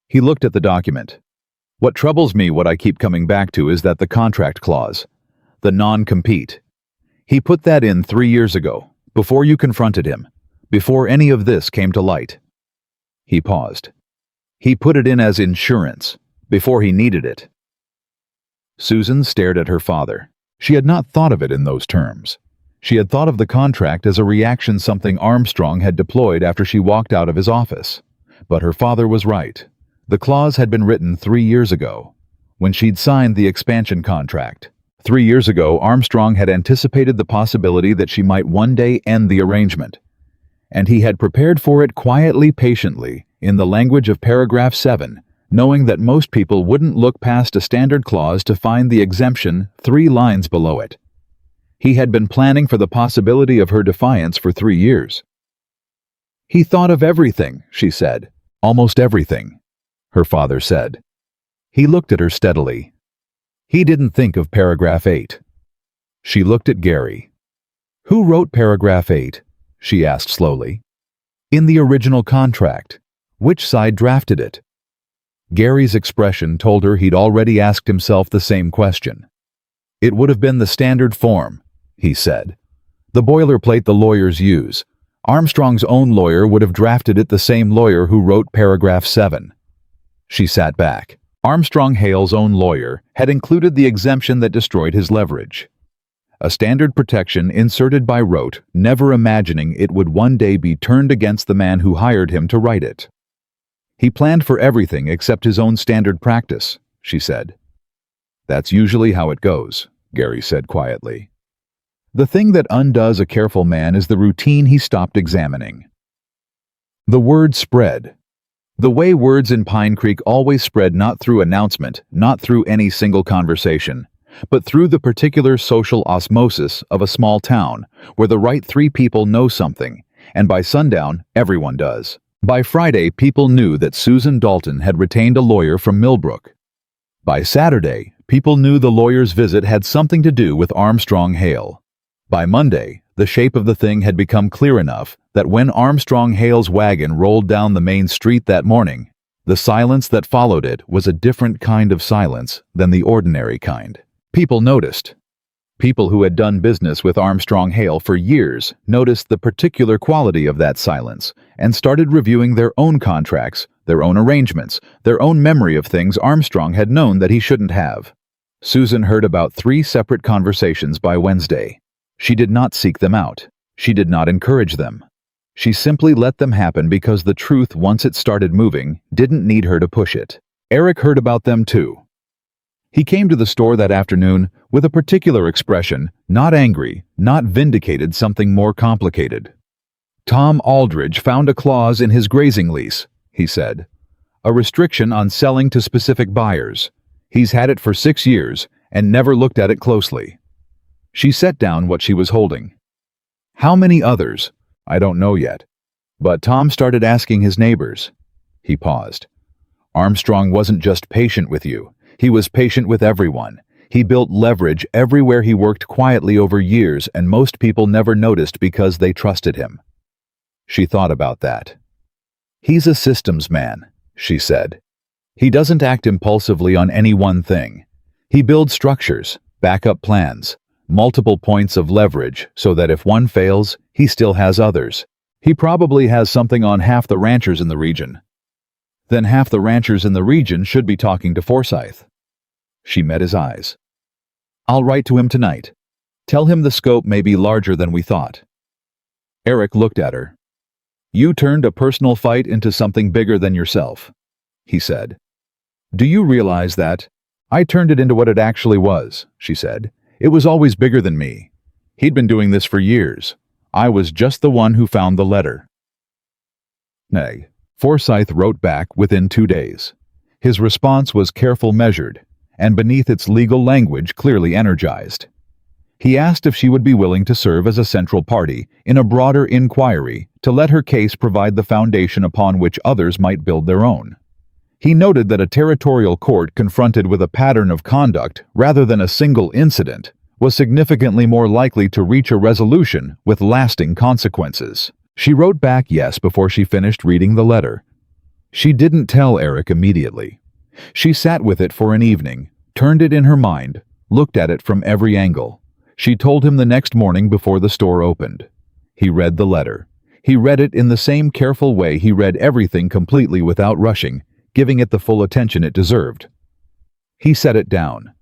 He looked at the document. What troubles me, what I keep coming back to, is that the contract clause, the non-compete. He put that in 3 years ago, before you confronted him, before any of this came to light. He paused. He put it in as insurance, before he needed it. Susan stared at her father. She had not thought of it in those terms. She had thought of the contract as a reaction something Armstrong had deployed after she walked out of his office. But her father was right. The clause had been written 3 years ago, when she'd signed the expansion contract. 3 years ago, Armstrong had anticipated the possibility that she might one day end the arrangement, and he had prepared for it quietly, patiently, in the language of paragraph 7, knowing that most people wouldn't look past a standard clause to find the exemption 3 lines below it. He had been planning for the possibility of her defiance for 3 years. He thought of everything, she said. Almost everything, her father said. He looked at her steadily. He didn't think of paragraph 8. She looked at Gary. Who wrote paragraph 8? She asked slowly. In the original contract. Which side drafted it? Gary's expression told her he'd already asked himself the same question. It would have been the standard form, he said. The boilerplate the lawyers use. Armstrong's own lawyer would have drafted it, the same lawyer who wrote paragraph 7. She sat back. Armstrong Hale's own lawyer had included the exemption that destroyed his leverage. A standard protection inserted by rote, never imagining it would one day be turned against the man who hired him to write it. He planned for everything except his own standard practice, she said. That's usually how it goes, Gary said quietly. The thing that undoes a careful man is the routine he stopped examining. The word spread. The way words in Pine Creek always spread, not through announcement, not through any single conversation, but through the particular social osmosis of a small town where the right 3 people know something, and by sundown, everyone does. By Friday, people knew that Susan Dalton had retained a lawyer from Millbrook. By Saturday, people knew the lawyer's visit had something to do with Armstrong Hale. By Monday, the shape of the thing had become clear enough that when Armstrong Hale's wagon rolled down the main street that morning, the silence that followed it was a different kind of silence than the ordinary kind. People noticed. People who had done business with Armstrong Hale for years noticed the particular quality of that silence and started reviewing their own contracts, their own arrangements, their own memory of things Armstrong had known that he shouldn't have. Susan heard about 3 separate conversations by Wednesday. She did not seek them out. She did not encourage them. She simply let them happen because the truth, once it started moving, didn't need her to push it. Eric heard about them too. He came to the store that afternoon with a particular expression, not angry, not vindicated, something more complicated. Tom Aldridge found a clause in his grazing lease, he said. A restriction on selling to specific buyers. He's had it for 6 years and never looked at it closely. She set down what she was holding. How many others? I don't know yet. But Tom started asking his neighbors. He paused. Armstrong wasn't just patient with you. He was patient with everyone. He built leverage everywhere he worked quietly over years, and most people never noticed because they trusted him. She thought about that. He's a systems man, she said. He doesn't act impulsively on any one thing. He builds structures, backup plans, multiple points of leverage so that if one fails, he still has others. He probably has something on half the ranchers in the region. Then half the ranchers in the region should be talking to Forsyth. She met his eyes. I'll write to him tonight. Tell him the scope may be larger than we thought. Eric looked at her. You turned a personal fight into something bigger than yourself, he said. Do you realize that? I turned it into what it actually was, she said. It was always bigger than me. He'd been doing this for years. I was just the one who found the letter. Nay, Forsyth wrote back within 2 days. His response was careful, measured, and beneath its legal language clearly energized. He asked if she would be willing to serve as a central party in a broader inquiry to let her case provide the foundation upon which others might build their own. He noted that a territorial court confronted with a pattern of conduct rather than a single incident was significantly more likely to reach a resolution with lasting consequences. She wrote back yes before she finished reading the letter. She didn't tell Eric immediately. She sat with it for an evening, turned it in her mind, looked at it from every angle. She told him the next morning before the store opened. He read the letter. He read it in the same careful way he read everything, completely without rushing, giving it the full attention it deserved. He set it down.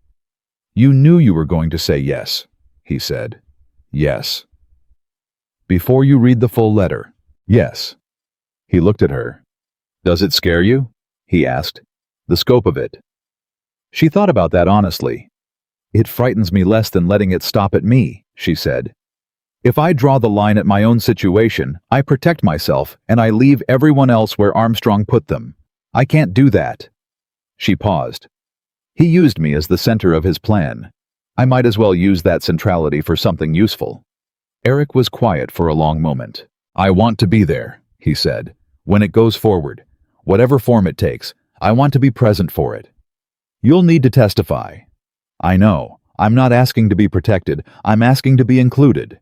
You knew you were going to say yes, he said. Yes. Before you read the full letter. Yes. He looked at her. Does it scare you? He asked. The scope of it. She thought about that honestly. It frightens me less than letting it stop at me, she said. If I draw the line at my own situation, I protect myself and I leave everyone else where Armstrong put them. I can't do that. She paused. He used me as the center of his plan. I might as well use that centrality for something useful. Eric was quiet for a long moment. I want to be there, he said, when it goes forward. Whatever form it takes, I want to be present for it. You'll need to testify. I know. I'm not asking to be protected. I'm asking to be included.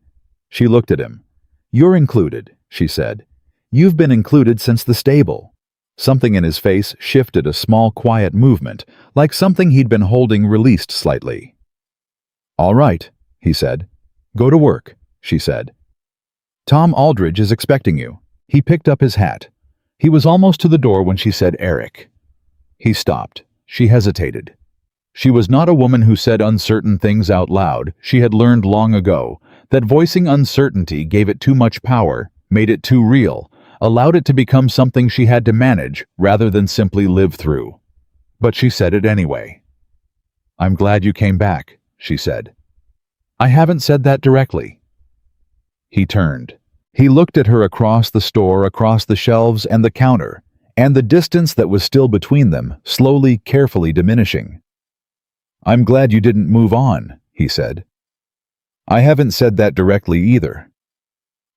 She looked at him. You're included, she said. You've been included since the stable. Something in his face shifted, a small quiet movement, like something he'd been holding released slightly. "All right," he said. "Go to work," she said. "Tom Aldridge is expecting you." He picked up his hat. He was almost to the door when she said, "Eric." He stopped. She hesitated. She was not a woman who said uncertain things out loud. She had learned long ago that voicing uncertainty gave it too much power, made it too real, allowed it to become something she had to manage rather than simply live through. But she said it anyway. "I'm glad you came back," she said. "I haven't said that directly." He turned. He looked at her across the store, across the shelves and the counter, and the distance that was still between them, slowly, carefully diminishing. "I'm glad you didn't move on," he said. "I haven't said that directly either."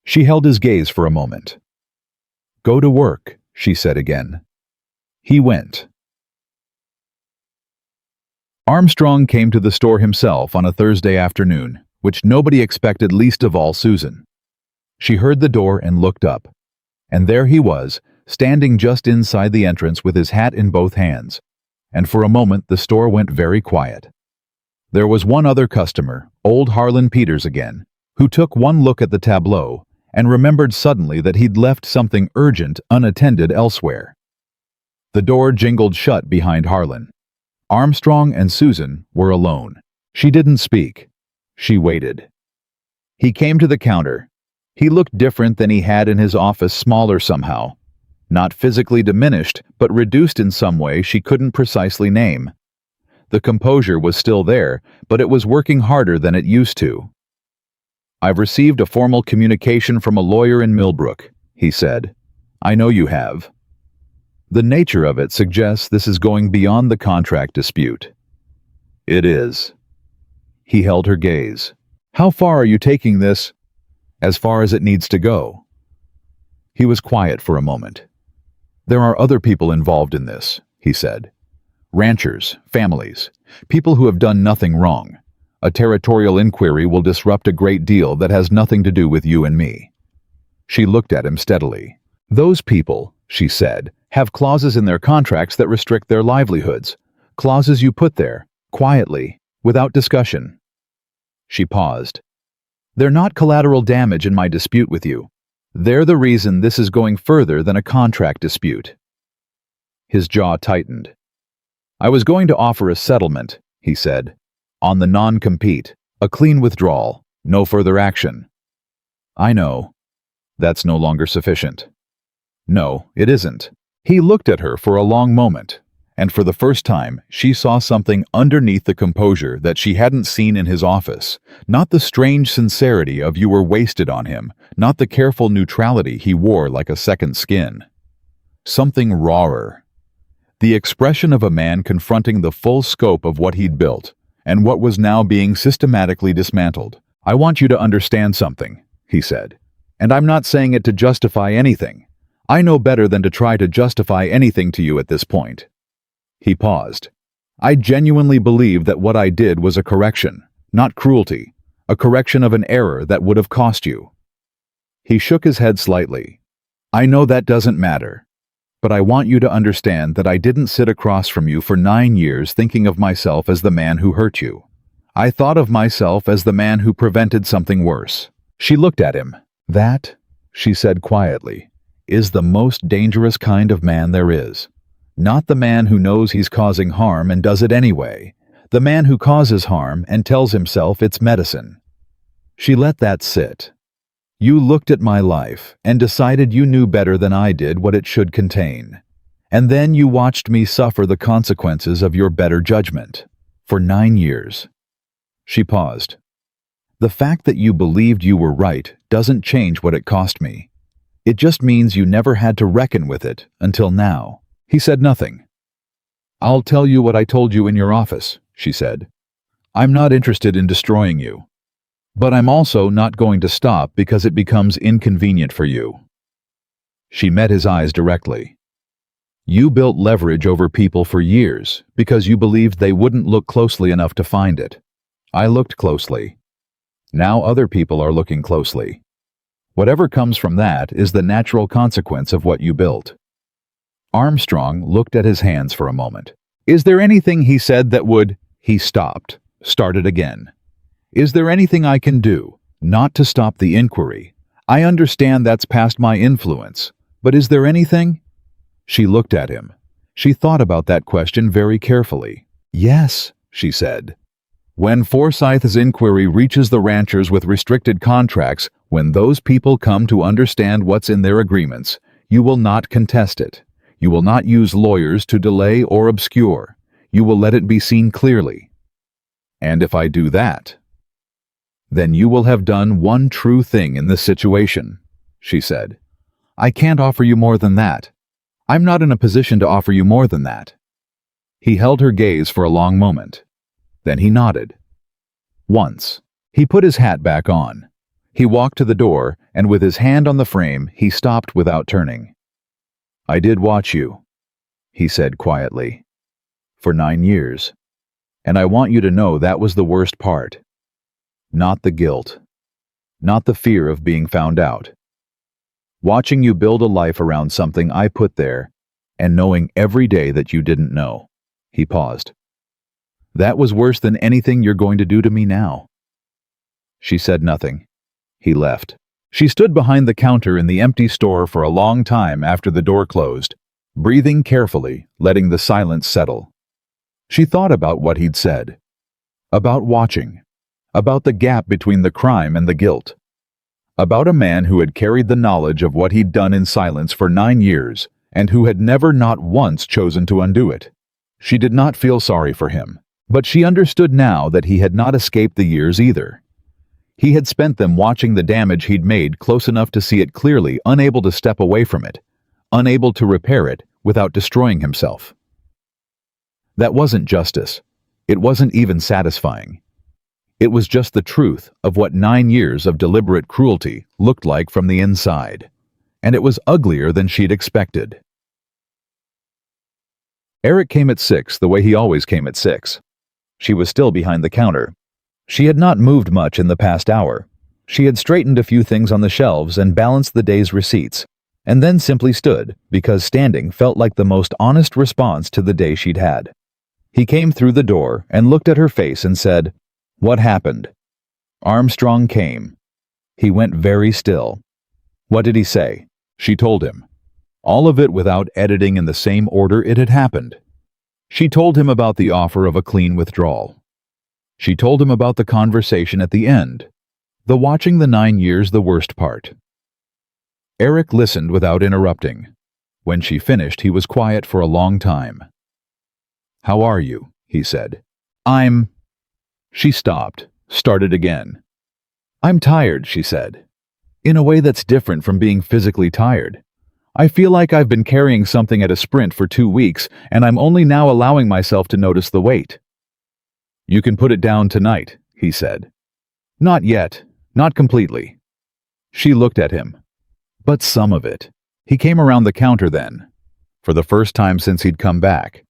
She held his gaze for a moment. "Go to work," she said again. He went. Armstrong came to the store himself on a Thursday afternoon, which nobody expected, least of all Susan. She heard the door and looked up. And there he was, standing just inside the entrance with his hat in both hands. And for a moment the store went very quiet. There was one other customer, old Harlan Peters again, who took one look at the tableau and remembered suddenly that he'd left something urgent unattended elsewhere. The door jingled shut behind Harlan. Armstrong and Susan were alone. She didn't speak. She waited. He came to the counter. He looked different than he had in his office, smaller somehow. Not physically diminished, but reduced in some way she couldn't precisely name. The composure was still there, but it was working harder than it used to. "I've received a formal communication from a lawyer in Millbrook," he said. "I know you have. The nature of it suggests this is going beyond the contract dispute." "It is." He held her gaze. "How far are you taking this?" "As far as it needs to go." He was quiet for a moment. "There are other people involved in this," he said. "Ranchers, families, people who have done nothing wrong. A territorial inquiry will disrupt a great deal that has nothing to do with you and me." She looked at him steadily. "Those people," she said, "have clauses in their contracts that restrict their livelihoods. Clauses you put there, quietly, without discussion." She paused. "They're not collateral damage in my dispute with you. They're the reason this is going further than a contract dispute." His jaw tightened. "I was going to offer a settlement," he said, "on the non-compete, a clean withdrawal, no further action." "I know. That's no longer sufficient." "No, it isn't." He looked at her for a long moment, and for the first time she saw something underneath the composure that she hadn't seen in his office. Not the strange sincerity of "you were wasted" on him, not the careful neutrality he wore like a second skin. Something rawer. The expression of a man confronting the full scope of what he'd built, and what was now being systematically dismantled. "I want you to understand something," he said. "And I'm not saying it to justify anything. I know better than to try to justify anything to you at this point." He paused. "I genuinely believe that what I did was a correction, not cruelty, a correction of an error that would have cost you." He shook his head slightly. "I know that doesn't matter. But I want you to understand that I didn't sit across from you for 9 years thinking of myself as the man who hurt you. I thought of myself as the man who prevented something worse." She looked at him. "That," she said quietly, "is the most dangerous kind of man there is. Not the man who knows he's causing harm and does it anyway. The man who causes harm and tells himself it's medicine." She let that sit. "You looked at my life and decided you knew better than I did what it should contain. And then you watched me suffer the consequences of your better judgment. For 9 years. She paused. "The fact that you believed you were right doesn't change what it cost me. It just means you never had to reckon with it until now." He said nothing. "I'll tell you what I told you in your office," she said. "I'm not interested in destroying you. But I'm also not going to stop because it becomes inconvenient for you." She met his eyes directly. "You built leverage over people for years because you believed they wouldn't look closely enough to find it. I looked closely. Now other people are looking closely. Whatever comes from that is the natural consequence of what you built." Armstrong looked at his hands for a moment. Is there anything he said that would... He stopped, started again. Is there anything I can do? Not to stop the inquiry. I understand that's past my influence, but is there anything? She looked at him. She thought about that question very carefully. Yes, she said. When Forsyth's inquiry reaches the ranchers with restricted contracts, when those people come to understand what's in their agreements, you will not contest it. You will not use lawyers to delay or obscure. You will let it be seen clearly. And if I do that, then you will have done one true thing in this situation, she said. I can't offer you more than that. I'm not in a position to offer you more than that. He held her gaze for a long moment. Then he nodded. Once. He put his hat back on. He walked to the door, and with his hand on the frame, he stopped without turning. I did watch you, he said quietly, for 9 years. And I want you to know that was the worst part. Not the guilt. Not the fear of being found out. Watching you build a life around something I put there, and knowing every day that you didn't know. He paused. That was worse than anything you're going to do to me now. She said nothing. He left. She stood behind the counter in the empty store for a long time after the door closed, breathing carefully, letting the silence settle. She thought about what he'd said. About watching. About the gap between the crime and the guilt. About a man who had carried the knowledge of what he'd done in silence for 9 years, and who had never not once chosen to undo it. She did not feel sorry for him, but she understood now that he had not escaped the years either. He had spent them watching the damage he'd made close enough to see it clearly, unable to step away from it, unable to repair it without destroying himself. That wasn't justice. It wasn't even satisfying. It was just the truth of what 9 years of deliberate cruelty looked like from the inside, and it was uglier than she'd expected. Eric came at 6 the way he always came at 6. She was still behind the counter. She had not moved much in the past hour. She had straightened a few things on the shelves and balanced the day's receipts, and then simply stood, because standing felt like the most honest response to the day she'd had. He came through the door and looked at her face and said, "What happened?" Armstrong came. He went very still. What did he say? She told him. All of it without editing in the same order it had happened. She told him about the offer of a clean withdrawal. She told him about the conversation at the end, the watching the 9 years the worst part. Eric listened without interrupting. When she finished, he was quiet for a long time. "How are you?" he said. She stopped, started again. "I'm tired," she said. "In a way that's different from being physically tired. I feel like I've been carrying something at a sprint for 2 weeks, and I'm only now allowing myself to notice the weight." "You can put it down tonight," he said. "Not yet. Not completely." She looked at him. "But some of it." He came around the counter then, for the first time since he'd come back.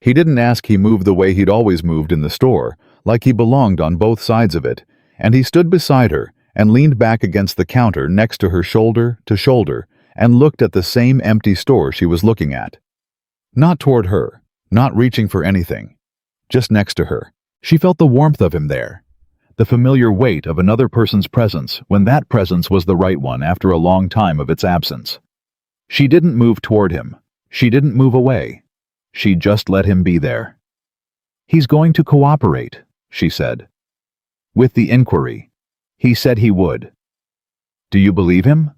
He didn't ask, he moved the way he'd always moved in the store, like he belonged on both sides of it, and he stood beside her and leaned back against the counter next to her shoulder to shoulder and looked at the same empty store she was looking at. Not toward her, not reaching for anything, just next to her. She felt the warmth of him there, the familiar weight of another person's presence when that presence was the right one after a long time of its absence. She didn't move toward him. She didn't move away. She just let him be there. "He's going to cooperate," she said. "With the inquiry. He said he would." "Do you believe him?"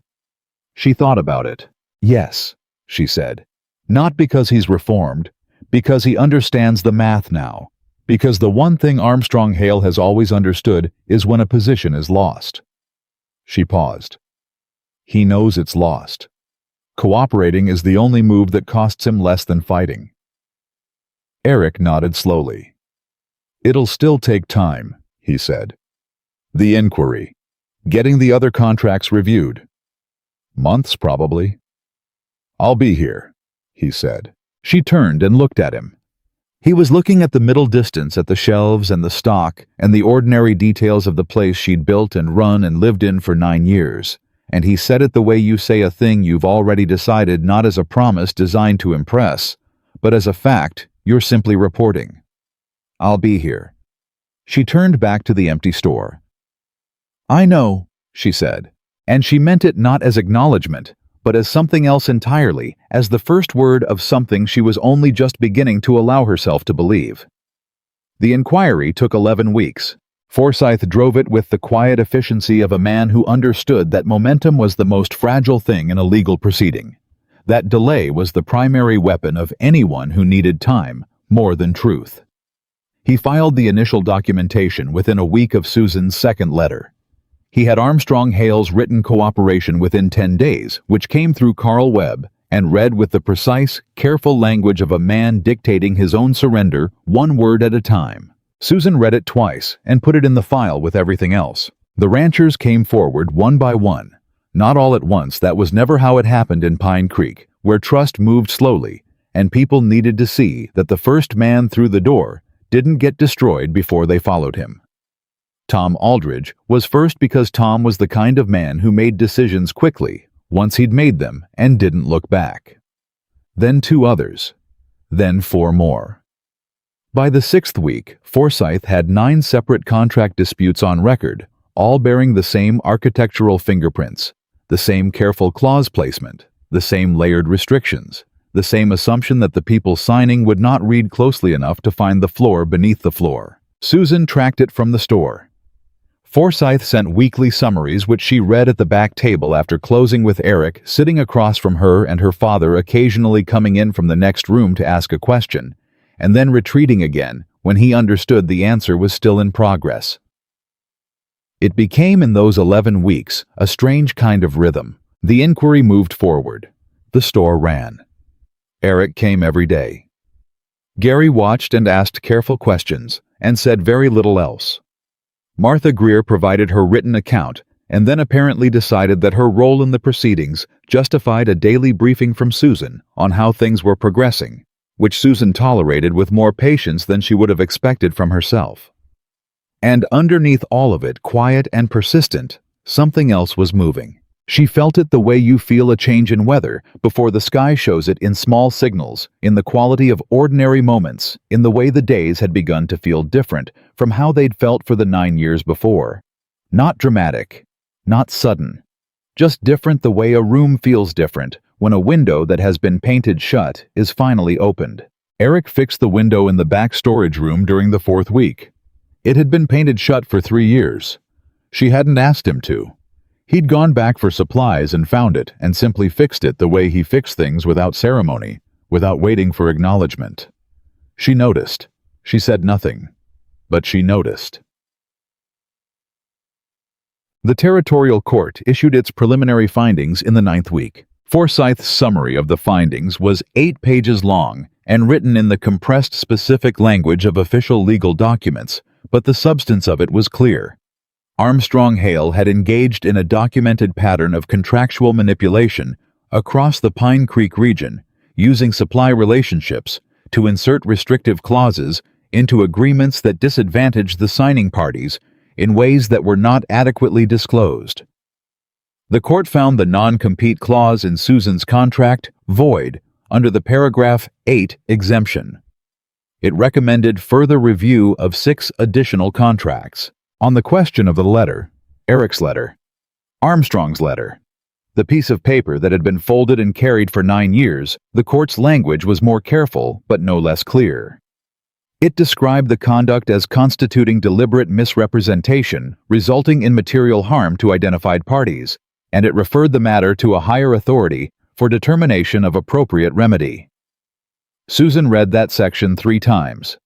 She thought about it. "Yes," she said. "Not because he's reformed, because he understands the math now. Because the one thing Armstrong Hale has always understood is when a position is lost." She paused. "He knows it's lost. Cooperating is the only move that costs him less than fighting." Eric nodded slowly. "It'll still take time," he said. "The inquiry. Getting the other contracts reviewed. Months, probably." "I'll be here," he said. She turned and looked at him. He was looking at the middle distance, at the shelves and the stock and the ordinary details of the place she'd built and run and lived in for 9 years, and he said it the way you say a thing you've already decided, not as a promise designed to impress, but as a fact you're simply reporting. I'll be here." She turned back to the empty store. "I know," she said, and she meant it not as acknowledgement, but as something else entirely, as the first word of something she was only just beginning to allow herself to believe. The inquiry took 11 weeks. Forsyth drove it with the quiet efficiency of a man who understood that momentum was the most fragile thing in a legal proceeding. That delay was the primary weapon of anyone who needed time more than truth. He filed the initial documentation within a week of Susan's second letter. He had Armstrong Hale's written cooperation within 10 days, which came through Carl Webb, and read with the precise, careful language of a man dictating his own surrender, one word at a time. Susan read it twice and put it in the file with everything else. The ranchers came forward one by one. Not all at once. That was never how it happened in Pine Creek, where trust moved slowly, and people needed to see that the first man through the door didn't get destroyed before they followed him. Tom Aldridge was first because Tom was the kind of man who made decisions quickly, once he'd made them, and didn't look back. Then 2 others. Then 4 more. By the 6th week, Forsyth had 9 separate contract disputes on record, all bearing the same architectural fingerprints, the same careful clause placement, the same layered restrictions, the same assumption that the people signing would not read closely enough to find the floor beneath the floor. Susan tracked it from the store. Forsyth sent weekly summaries which she read at the back table after closing, with Eric sitting across from her and her father occasionally coming in from the next room to ask a question, and then retreating again when he understood the answer was still in progress. It became, in those 11 weeks, a strange kind of rhythm. The inquiry moved forward. The store ran. Eric came every day. Gary watched and asked careful questions, and said very little else. Martha Greer provided her written account, and then apparently decided that her role in the proceedings justified a daily briefing from Susan on how things were progressing, which Susan tolerated with more patience than she would have expected from herself. And underneath all of it, quiet and persistent, something else was moving. She felt it the way you feel a change in weather before the sky shows it, in small signals, in the quality of ordinary moments, in the way the days had begun to feel different from how they'd felt for the 9 years before. Not dramatic, not sudden, just different, the way a room feels different when a window that has been painted shut is finally opened. Eric fixed the window in the back storage room during the 4th week. It had been painted shut for 3 years. She hadn't asked him to. He'd gone back for supplies and found it, and simply fixed it the way he fixed things, without ceremony, without waiting for acknowledgement. She noticed. She said nothing, but she noticed. The territorial court issued its preliminary findings in the 9th week. Forsyth's summary of the findings was 8 pages long and written in the compressed specific language of official legal documents, but the substance of it was clear. Armstrong Hale had engaged in a documented pattern of contractual manipulation across the Pine Creek region, using supply relationships to insert restrictive clauses into agreements that disadvantaged the signing parties in ways that were not adequately disclosed. The court found the non-compete clause in Susan's contract void under the paragraph 8 exemption. It recommended further review of 6 additional contracts. On the question of the letter, Eric's letter, Armstrong's letter, the piece of paper that had been folded and carried for 9 years, the court's language was more careful but no less clear. It described the conduct as constituting deliberate misrepresentation resulting in material harm to identified parties, and it referred the matter to a higher authority for determination of appropriate remedy. Susan read that section 3 times.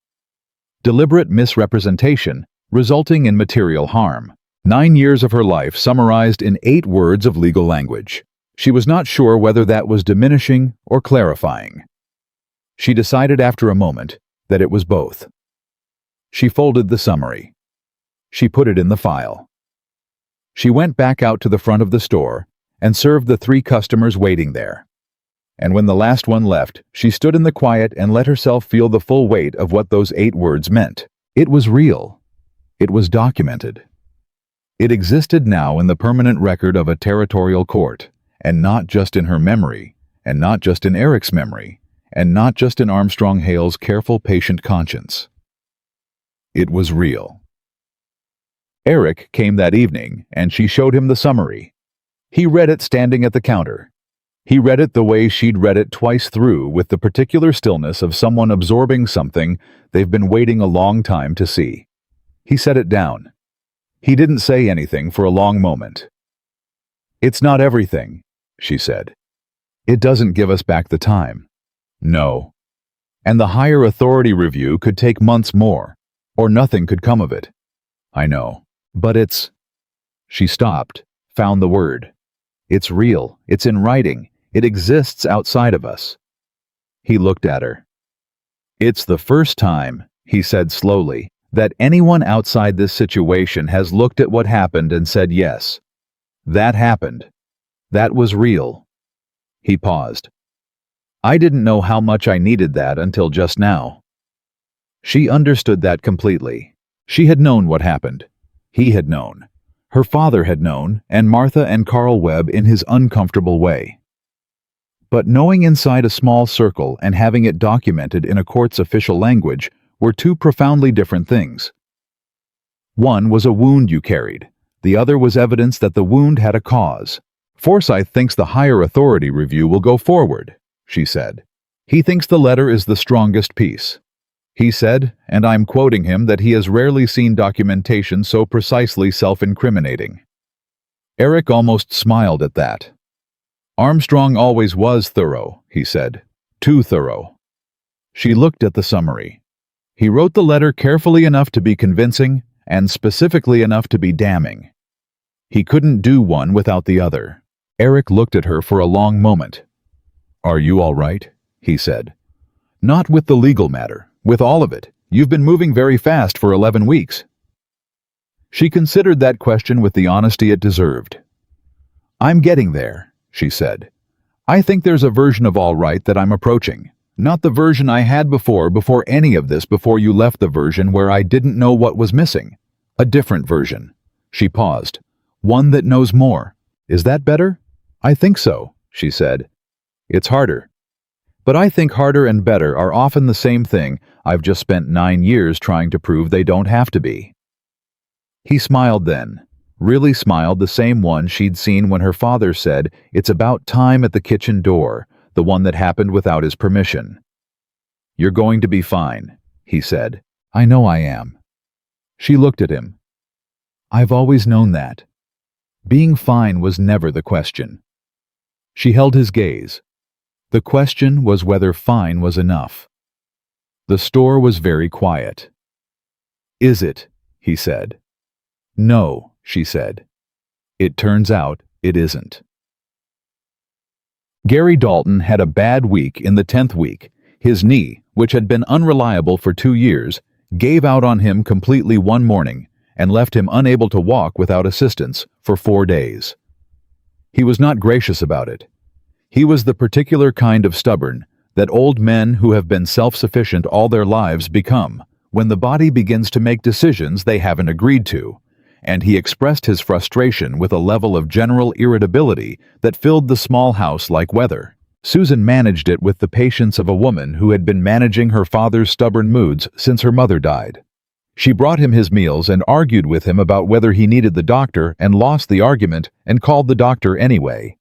Deliberate misrepresentation resulting in material harm. 9 years of her life summarized in 8 words of legal language. She was not sure whether that was diminishing or clarifying. She decided after a moment that it was both. She folded the summary. She put it in the file. She went back out to the front of the store and served the 3 customers waiting there. And when the last one left, she stood in the quiet and let herself feel the full weight of what those 8 words meant. It was real. It was documented. It existed now in the permanent record of a territorial court, and not just in her memory, and not just in Eric's memory, and not just in Armstrong Hale's careful, patient conscience. It was real. Eric came that evening, and she showed him the summary. He read it standing at the counter. He read it the way she'd read it twice through, with the particular stillness of someone absorbing something they've been waiting a long time to see. He set it down. He didn't say anything for a long moment. "It's not everything," she said. "It doesn't give us back the time." "No. And the higher authority review could take months more, or nothing could come of it." "I know. But it's—" She stopped, found the word. "It's real. It's in writing. It exists outside of us." He looked at her. "It's the first time," he said slowly, "that anyone outside this situation has looked at what happened and said, yes, that happened. That was real." He paused. "I didn't know how much I needed that until just now." She understood that completely. She had known what happened. He had known. Her father had known, and Martha and Carl Webb in his uncomfortable way. But knowing inside a small circle and having it documented in a court's official language were two profoundly different things. One was a wound you carried. The other was evidence that the wound had a cause. "Forsyth thinks the higher authority review will go forward," she said. "He thinks the letter is the strongest piece. He said, and I'm quoting him, that he has rarely seen documentation so precisely self-incriminating." Eric almost smiled at that. "Armstrong always was thorough," he said. "Too thorough." She looked at the summary. He wrote the letter carefully enough to be convincing, and specifically enough to be damning. He couldn't do one without the other. Eric looked at her for a long moment. "Are you all right?" he said. "Not with the legal matter. With all of it. You've been moving very fast for 11 weeks. She considered that question with the honesty it deserved. "I'm getting there," she said. "I think there's a version of all right that I'm approaching. Not the version I had before any of this, before you left, the version where I didn't know what was missing. A different version." She paused. "One that knows more. Is that better?" "I think so," she said. "It's harder. But I think harder and better are often the same thing. I've just spent 9 years trying to prove they don't have to be." He smiled then, really smiled, the same one she'd seen when her father said, "It's about time," at the kitchen door, the one that happened without his permission. "You're going to be fine," he said. "I know I am." She looked at him. "I've always known that." Being fine was never the question. She held his gaze. The question was whether fine was enough. The store was very quiet. "Is it?" he said. "No," she said. "It turns out it isn't." Gary Dalton had a bad week in the 10th week. His knee, which had been unreliable for 2 years, gave out on him completely one morning and left him unable to walk without assistance for 4 days. He was not gracious about it. He was the particular kind of stubborn that old men who have been self-sufficient all their lives become when the body begins to make decisions they haven't agreed to, and he expressed his frustration with a level of general irritability that filled the small house like weather. Susan managed it with the patience of a woman who had been managing her father's stubborn moods since her mother died. She brought him his meals and argued with him about whether he needed the doctor, and lost the argument and called the doctor anyway.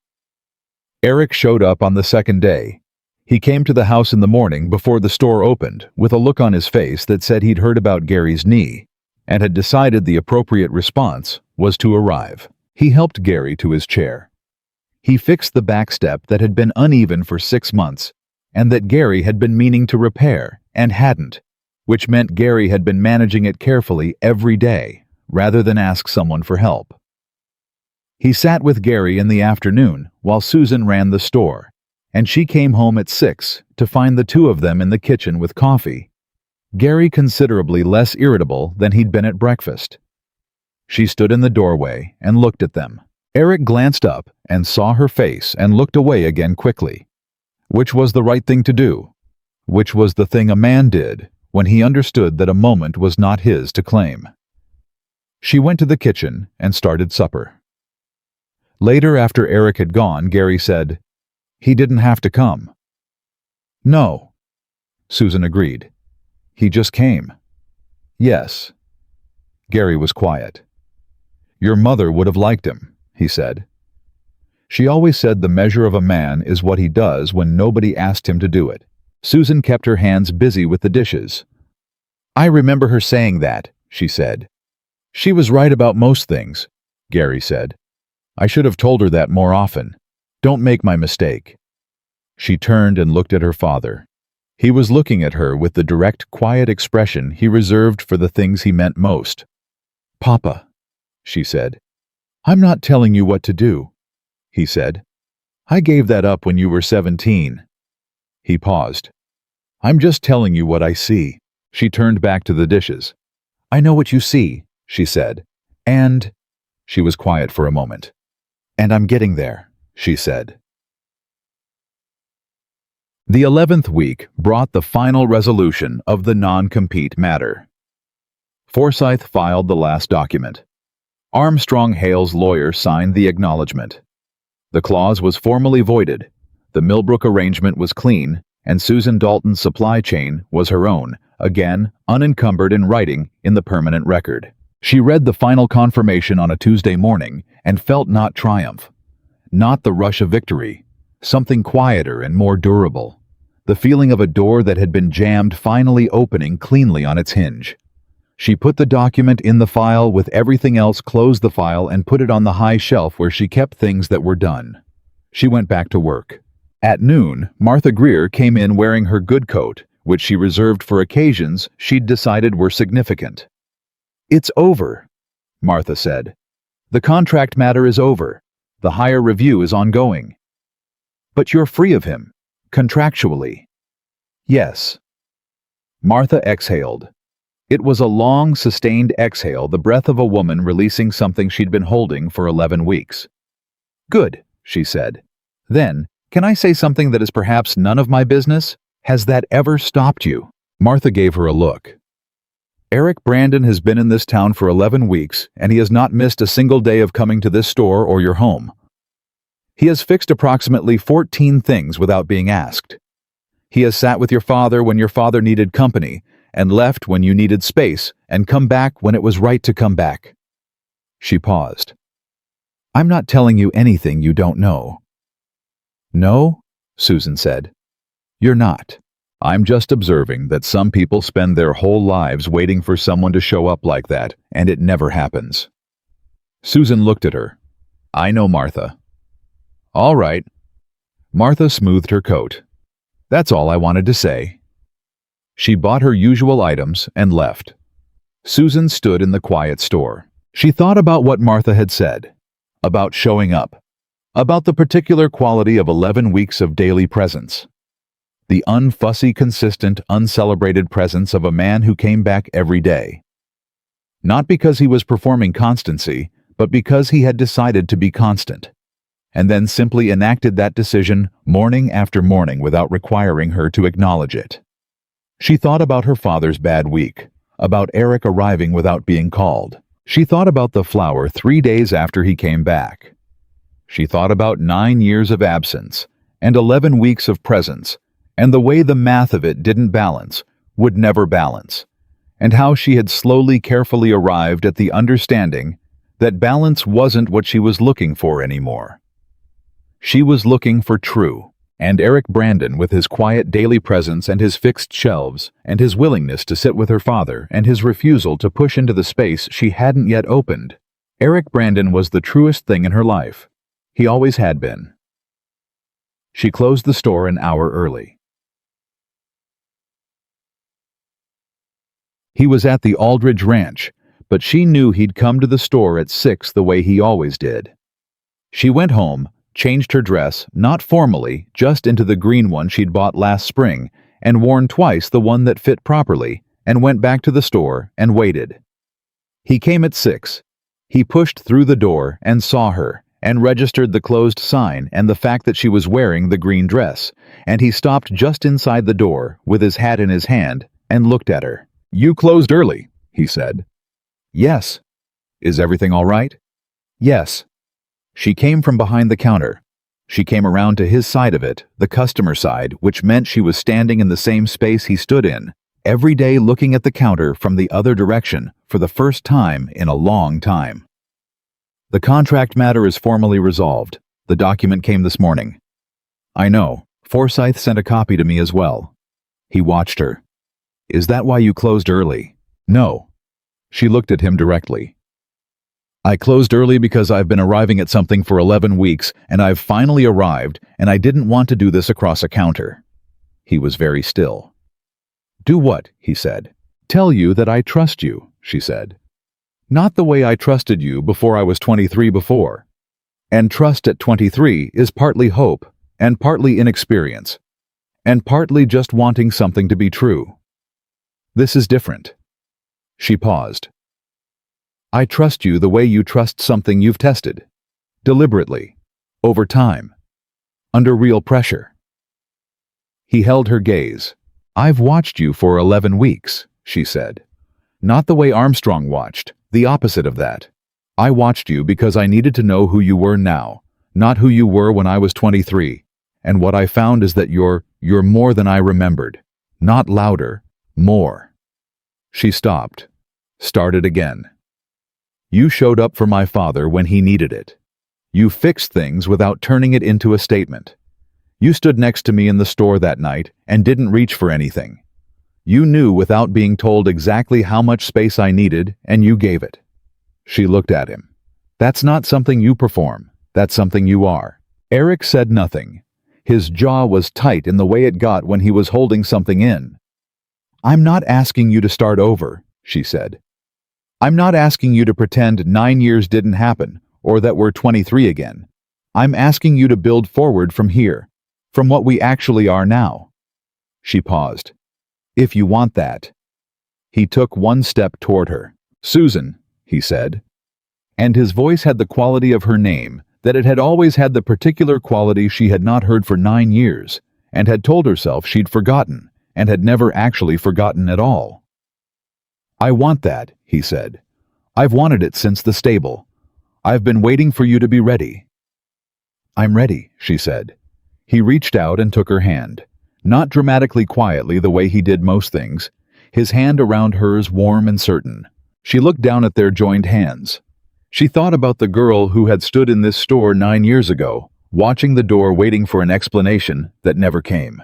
Eric showed up on the second day. He came to the house in the morning before the store opened with a look on his face that said he'd heard about Gary's knee and had decided the appropriate response was to arrive. He helped Gary to his chair. He fixed the back step that had been uneven for 6 months and that Gary had been meaning to repair and hadn't, which meant Gary had been managing it carefully every day rather than ask someone for help. He sat with Gary in the afternoon while Susan ran the store, and she came home at 6 to find the two of them in the kitchen with coffee. Gary considerably less irritable than he'd been at breakfast. She stood in the doorway and looked at them. Eric glanced up and saw her face and looked away again quickly. Which was the right thing to do. Which was the thing a man did when he understood that a moment was not his to claim. She went to the kitchen and started supper. Later, after Eric had gone, Gary said, "He didn't have to come." "No," Susan agreed. "He just came." "Yes." Gary was quiet. "Your mother would have liked him," he said. "She always said the measure of a man is what he does when nobody asked him to do it." Susan kept her hands busy with the dishes. "I remember her saying that," she said. "She was right about most things," Gary said. "I should have told her that more often. Don't make my mistake." She turned and looked at her father. He was looking at her with the direct, quiet expression he reserved for the things he meant most. "Papa," she said. "I'm not telling you what to do," he said. "I gave that up when you were 17. He paused. "I'm just telling you what I see." She turned back to the dishes. "I know what you see," she said. "And—" She was quiet for a moment. "And I'm getting there," she said. The 11th week brought the final resolution of the non-compete matter. Forsyth filed the last document. Armstrong Hale's lawyer signed the acknowledgement. The clause was formally voided, the Millbrook arrangement was clean, and Susan Dalton's supply chain was her own, again unencumbered in writing in the permanent record. She read the final confirmation on a Tuesday morning and felt not triumph, not the rush of victory, something quieter and more durable, the feeling of a door that had been jammed finally opening cleanly on its hinge. She put the document in the file with everything else, closed the file, and put it on the high shelf where she kept things that were done. She went back to work. At noon, Martha Greer came in wearing her good coat, which she reserved for occasions she'd decided were significant. "It's over," Martha said. "The contract matter is over. The hire review is ongoing." "But you're free of him, contractually." "Yes." Martha exhaled. It was a long, sustained exhale, the breath of a woman releasing something she'd been holding for 11 weeks. "Good," she said. "Then, can I say something that is perhaps none of my business? Has that ever stopped you?" Martha gave her a look. "Eric Brandon has been in this town for 11 weeks, and he has not missed a single day of coming to this store or your home. He has fixed approximately 14 things without being asked. He has sat with your father when your father needed company, and left when you needed space, and come back when it was right to come back." She paused. "I'm not telling you anything you don't know." "No," Susan said. "You're not. I'm just observing that some people spend their whole lives waiting for someone to show up like that, and it never happens." Susan looked at her. "I know, Martha." "All right." Martha smoothed her coat. "That's all I wanted to say." She bought her usual items and left. Susan stood in the quiet store. She thought about what Martha had said, about showing up, about the particular quality of 11 weeks of daily presence. The unfussy, consistent, uncelebrated presence of a man who came back every day. Not because he was performing constancy, but because he had decided to be constant, and then simply enacted that decision morning after morning without requiring her to acknowledge it. She thought about her father's bad week, about Eric arriving without being called. She thought about the flower 3 days after he came back. She thought about 9 years of absence and 11 weeks of presence, and the way the math of it didn't balance, would never balance, and how she had slowly, carefully arrived at the understanding that balance wasn't what she was looking for anymore. She was looking for true. And Eric Brandon, with his quiet daily presence and his fixed shelves, and his willingness to sit with her father, and his refusal to push into the space she hadn't yet opened, Eric Brandon was the truest thing in her life. He always had been. She closed the store an hour early. He was at the Aldridge Ranch, but she knew he'd come to the store at 6 the way he always did. She went home, changed her dress, not formally, just into the green one she'd bought last spring, and worn twice the one that fit properly, and went back to the store and waited. He came at 6. He pushed through the door and saw her, and registered the closed sign and the fact that she was wearing the green dress, and he stopped just inside the door, with his hat in his hand, and looked at her. "You closed early," he said. "Yes." Is everything all right? Yes. She came from behind the counter. She came around to his side of it, the customer side, which meant she was standing in the same space he stood in, every day looking at the counter from the other direction for the first time in a long time. The contract matter is formally resolved. The document came this morning. I know. Forsyth sent a copy to me as well. He watched her. Is that why you closed early? No. She looked at him directly. I closed early because I've been arriving at something for 11 weeks, and I've finally arrived, and I didn't want to do this across a counter. He was very still. Do what? He said. Tell you that I trust you, she said. Not the way I trusted you before I was 23 before. And trust at 23 is partly hope, and partly inexperience, and partly just wanting something to be true. This is different. She paused. I trust you the way you trust something you've tested. Deliberately. Over time. Under real pressure. He held her gaze. I've watched you for 11 weeks, she said. Not the way Armstrong watched, the opposite of that. I watched you because I needed to know who you were now, not who you were when I was 23. And what I found is that you're more than I remembered. Not louder, more. She stopped. Started again. You showed up for my father when he needed it. You fixed things without turning it into a statement. You stood next to me in the store that night and didn't reach for anything. You knew without being told exactly how much space I needed, and you gave it. She looked at him. That's not something you perform. That's something you are. Eric said nothing. His jaw was tight in the way it got when he was holding something in. I'm not asking you to start over, she said. I'm not asking you to pretend 9 years didn't happen, or that we're 23 again. I'm asking you to build forward from here, from what we actually are now. She paused. If you want that. He took one step toward her. Susan, he said. And his voice had the quality of her name, that it had always had the particular quality she had not heard for 9 years, and had told herself she'd forgotten, and had never actually forgotten at all. I want that, he said. I've wanted it since the stable. I've been waiting for you to be ready. I'm ready, she said. He reached out and took her hand, not dramatically quietly the way he did most things, his hand around hers warm and certain. She looked down at their joined hands. She thought about the girl who had stood in this store 9 years ago, watching the door waiting for an explanation that never came.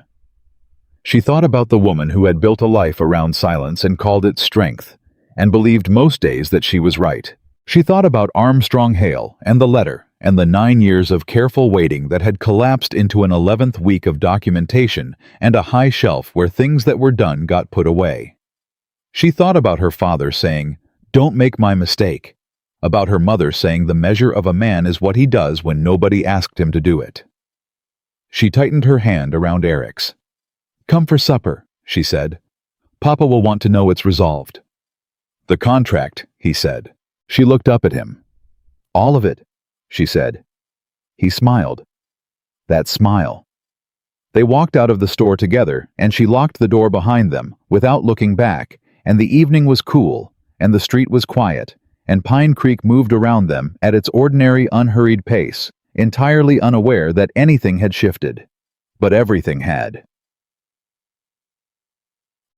She thought about the woman who had built a life around silence and called it strength, and believed most days that she was right. She thought about Armstrong Hale and the letter and the 9 years of careful waiting that had collapsed into an 11th week of documentation and a high shelf where things that were done got put away. She thought about her father saying, "Don't make my mistake," about her mother saying the measure of a man is what he does when nobody asked him to do it. She tightened her hand around Eric's. Come for supper, she said. Papa will want to know it's resolved. The contract, he said. She looked up at him. All of it, she said. He smiled. That smile. They walked out of the store together, and she locked the door behind them without looking back, and the evening was cool, and the street was quiet, and Pine Creek moved around them at its ordinary unhurried pace, entirely unaware that anything had shifted. But everything had.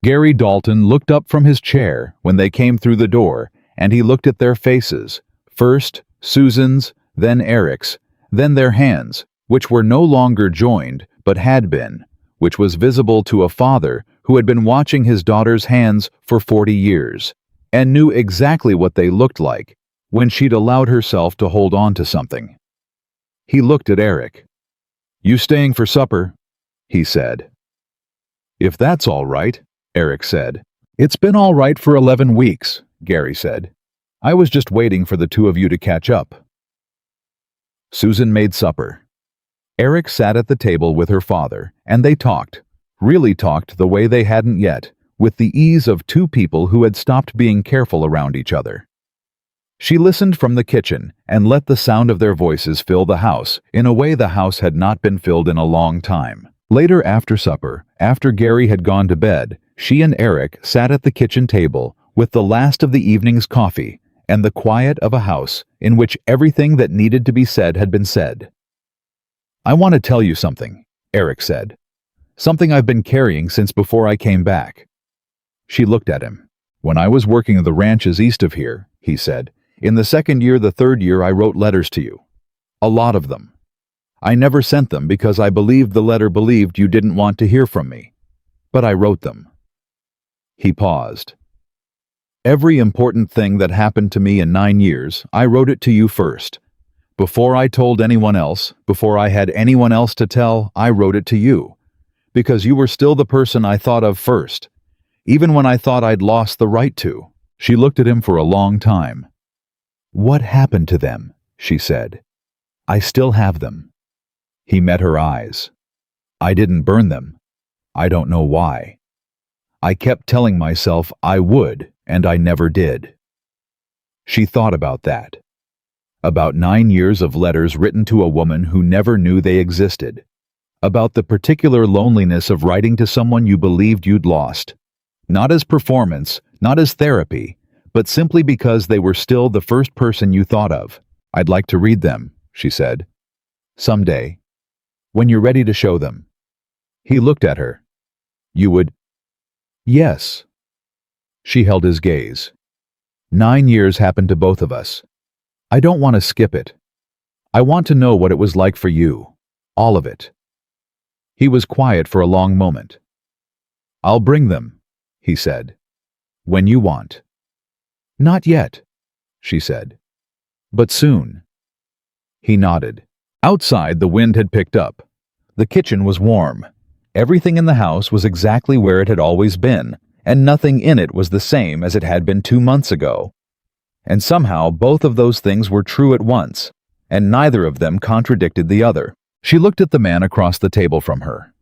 Gary Dalton looked up from his chair when they came through the door, and he looked at their faces, first Susan's, then Eric's, then their hands, which were no longer joined, but had been, which was visible to a father who had been watching his daughter's hands for 40 years, and knew exactly what they looked like when she'd allowed herself to hold on to something. He looked at Eric. You staying for supper? He said. If that's all right, Eric said. It's been all right for 11 weeks, Gary said. I was just waiting for the two of you to catch up. Susan made supper. Eric sat at the table with her father, and they talked, really talked the way they hadn't yet, with the ease of two people who had stopped being careful around each other. She listened from the kitchen and let the sound of their voices fill the house in a way the house had not been filled in a long time. Later after supper, after Gary had gone to bed, she and Eric sat at the kitchen table with the last of the evening's coffee and the quiet of a house in which everything that needed to be said had been said. "I want to tell you something," Eric said. "Something I've been carrying since before I came back." She looked at him. "When I was working the ranches east of here," he said, "in the second year, the third year, I wrote letters to you. A lot of them. I never sent them because I believed the letter believed you didn't want to hear from me. But I wrote them." He paused. "Every important thing that happened to me in 9 years, I wrote it to you first. Before I told anyone else, before I had anyone else to tell, I wrote it to you. Because you were still the person I thought of first, even when I thought I'd lost the right to." She looked at him for a long time. "What happened to them?" she said. "I still have them." He met her eyes. "I didn't burn them. I don't know why. I kept telling myself I would, and I never did." She thought about that. About 9 years of letters written to a woman who never knew they existed. About the particular loneliness of writing to someone you believed you'd lost. Not as performance, not as therapy, but simply because they were still the first person you thought of. "I'd like to read them," she said. "Someday. When you're ready to show them." He looked at her. "You would?" "Yes." She held his gaze. 9 years happened to both of us. I don't want to skip it. I want to know what it was like for you. All of it." He was quiet for a long moment. "I'll bring them," he said. "When you want." "Not yet," she said. "But soon." He nodded. Outside, the wind had picked up. The kitchen was warm. Everything in the house was exactly where it had always been, and nothing in it was the same as it had been 2 months ago. And somehow both of those things were true at once, and neither of them contradicted the other. She looked at the man across the table from her.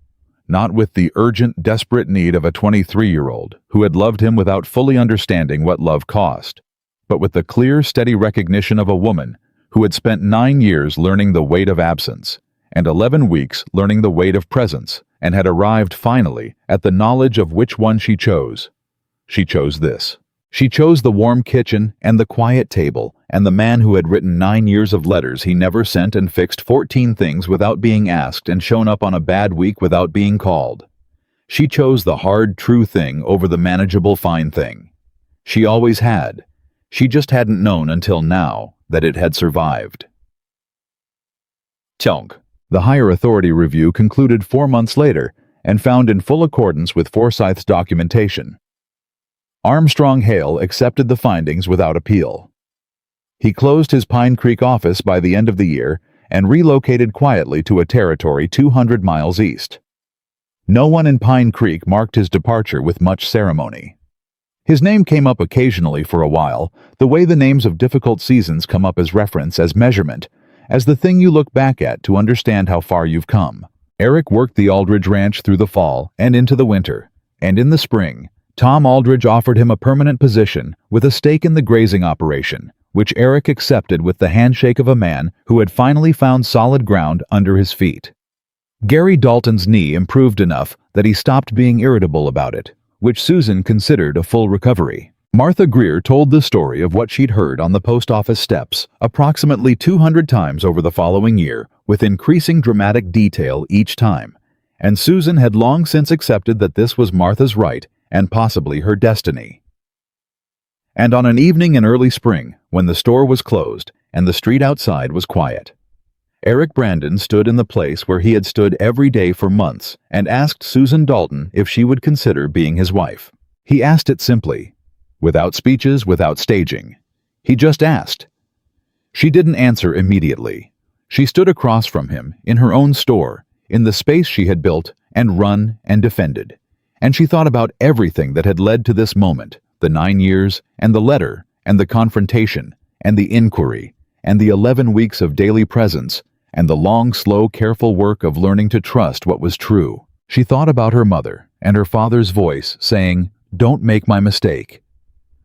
Not with the urgent, desperate need of a 23-year-old who had loved him without fully understanding what love cost, but with the clear, steady recognition of a woman who had spent 9 years learning the weight of absence, and 11 weeks learning the weight of presence, and had arrived finally at the knowledge of which one she chose. She chose this. She chose the warm kitchen and the quiet table and the man who had written 9 years of letters he never sent and fixed 14 things without being asked and shown up on a bad week without being called. She chose the hard, true thing over the manageable, fine thing. She always had. She just hadn't known until now that it had survived. Chunk. The higher authority review concluded 4 months later and found in full accordance with Forsyth's documentation. Armstrong Hale accepted the findings without appeal. He closed his Pine Creek office by the end of the year and relocated quietly to a territory 200 miles east. No one in Pine Creek marked his departure with much ceremony. His name came up occasionally for a while, the way the names of difficult seasons come up as reference, as measurement, as the thing you look back at to understand how far you've come. Eric worked the Aldridge Ranch through the fall and into the winter, and in the spring, Tom Aldridge offered him a permanent position with a stake in the grazing operation, which Eric accepted with the handshake of a man who had finally found solid ground under his feet. Gary Dalton's knee improved enough that he stopped being irritable about it, which Susan considered a full recovery. Martha Greer told the story of what she'd heard on the post office steps approximately 200 times over the following year, with increasing dramatic detail each time, and Susan had long since accepted that this was Martha's right and possibly her destiny. And on an evening in early spring, when the store was closed and the street outside was quiet, Eric Brandon stood in the place where he had stood every day for months and asked Susan Dalton if she would consider being his wife. He asked it simply, without speeches, without staging. He just asked. She didn't answer immediately. She stood across from him, in her own store, in the space she had built and run and defended. And she thought about everything that had led to this moment, the 9 years, and the letter, and the confrontation, and the inquiry, and the 11 weeks of daily presence, and the long, slow, careful work of learning to trust what was true. She thought about her mother, and her father's voice saying, "Don't make my mistake."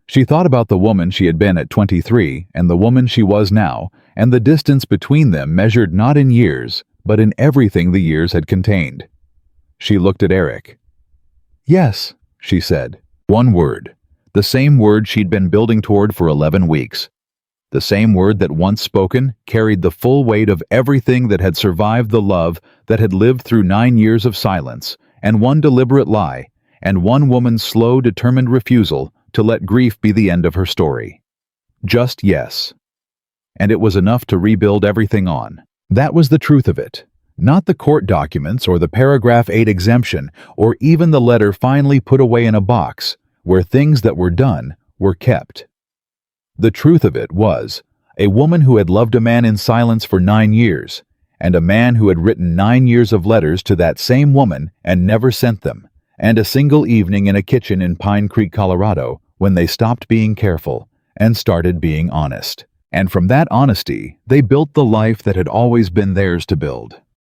She thought about the woman she had been at 23 and the woman she was now, and the distance between them measured not in years, but in everything the years had contained. She looked at Eric. "Yes," she said. One word. The same word she'd been building toward for 11 weeks. The same word that once spoken carried the full weight of everything that had survived the love that had lived through 9 years of silence, and one deliberate lie, and one woman's slow, determined refusal to let grief be the end of her story. Just yes. And it was enough to rebuild everything on. That was the truth of it. Not the court documents or the paragraph 8 exemption or even the letter finally put away in a box where things that were done were kept. The truth of it was a woman who had loved a man in silence for 9 years, and a man who had written 9 years of letters to that same woman and never sent them, and a single evening in a kitchen in Pine Creek, Colorado, when they stopped being careful and started being honest. And from that honesty, they built the life that had always been theirs to build.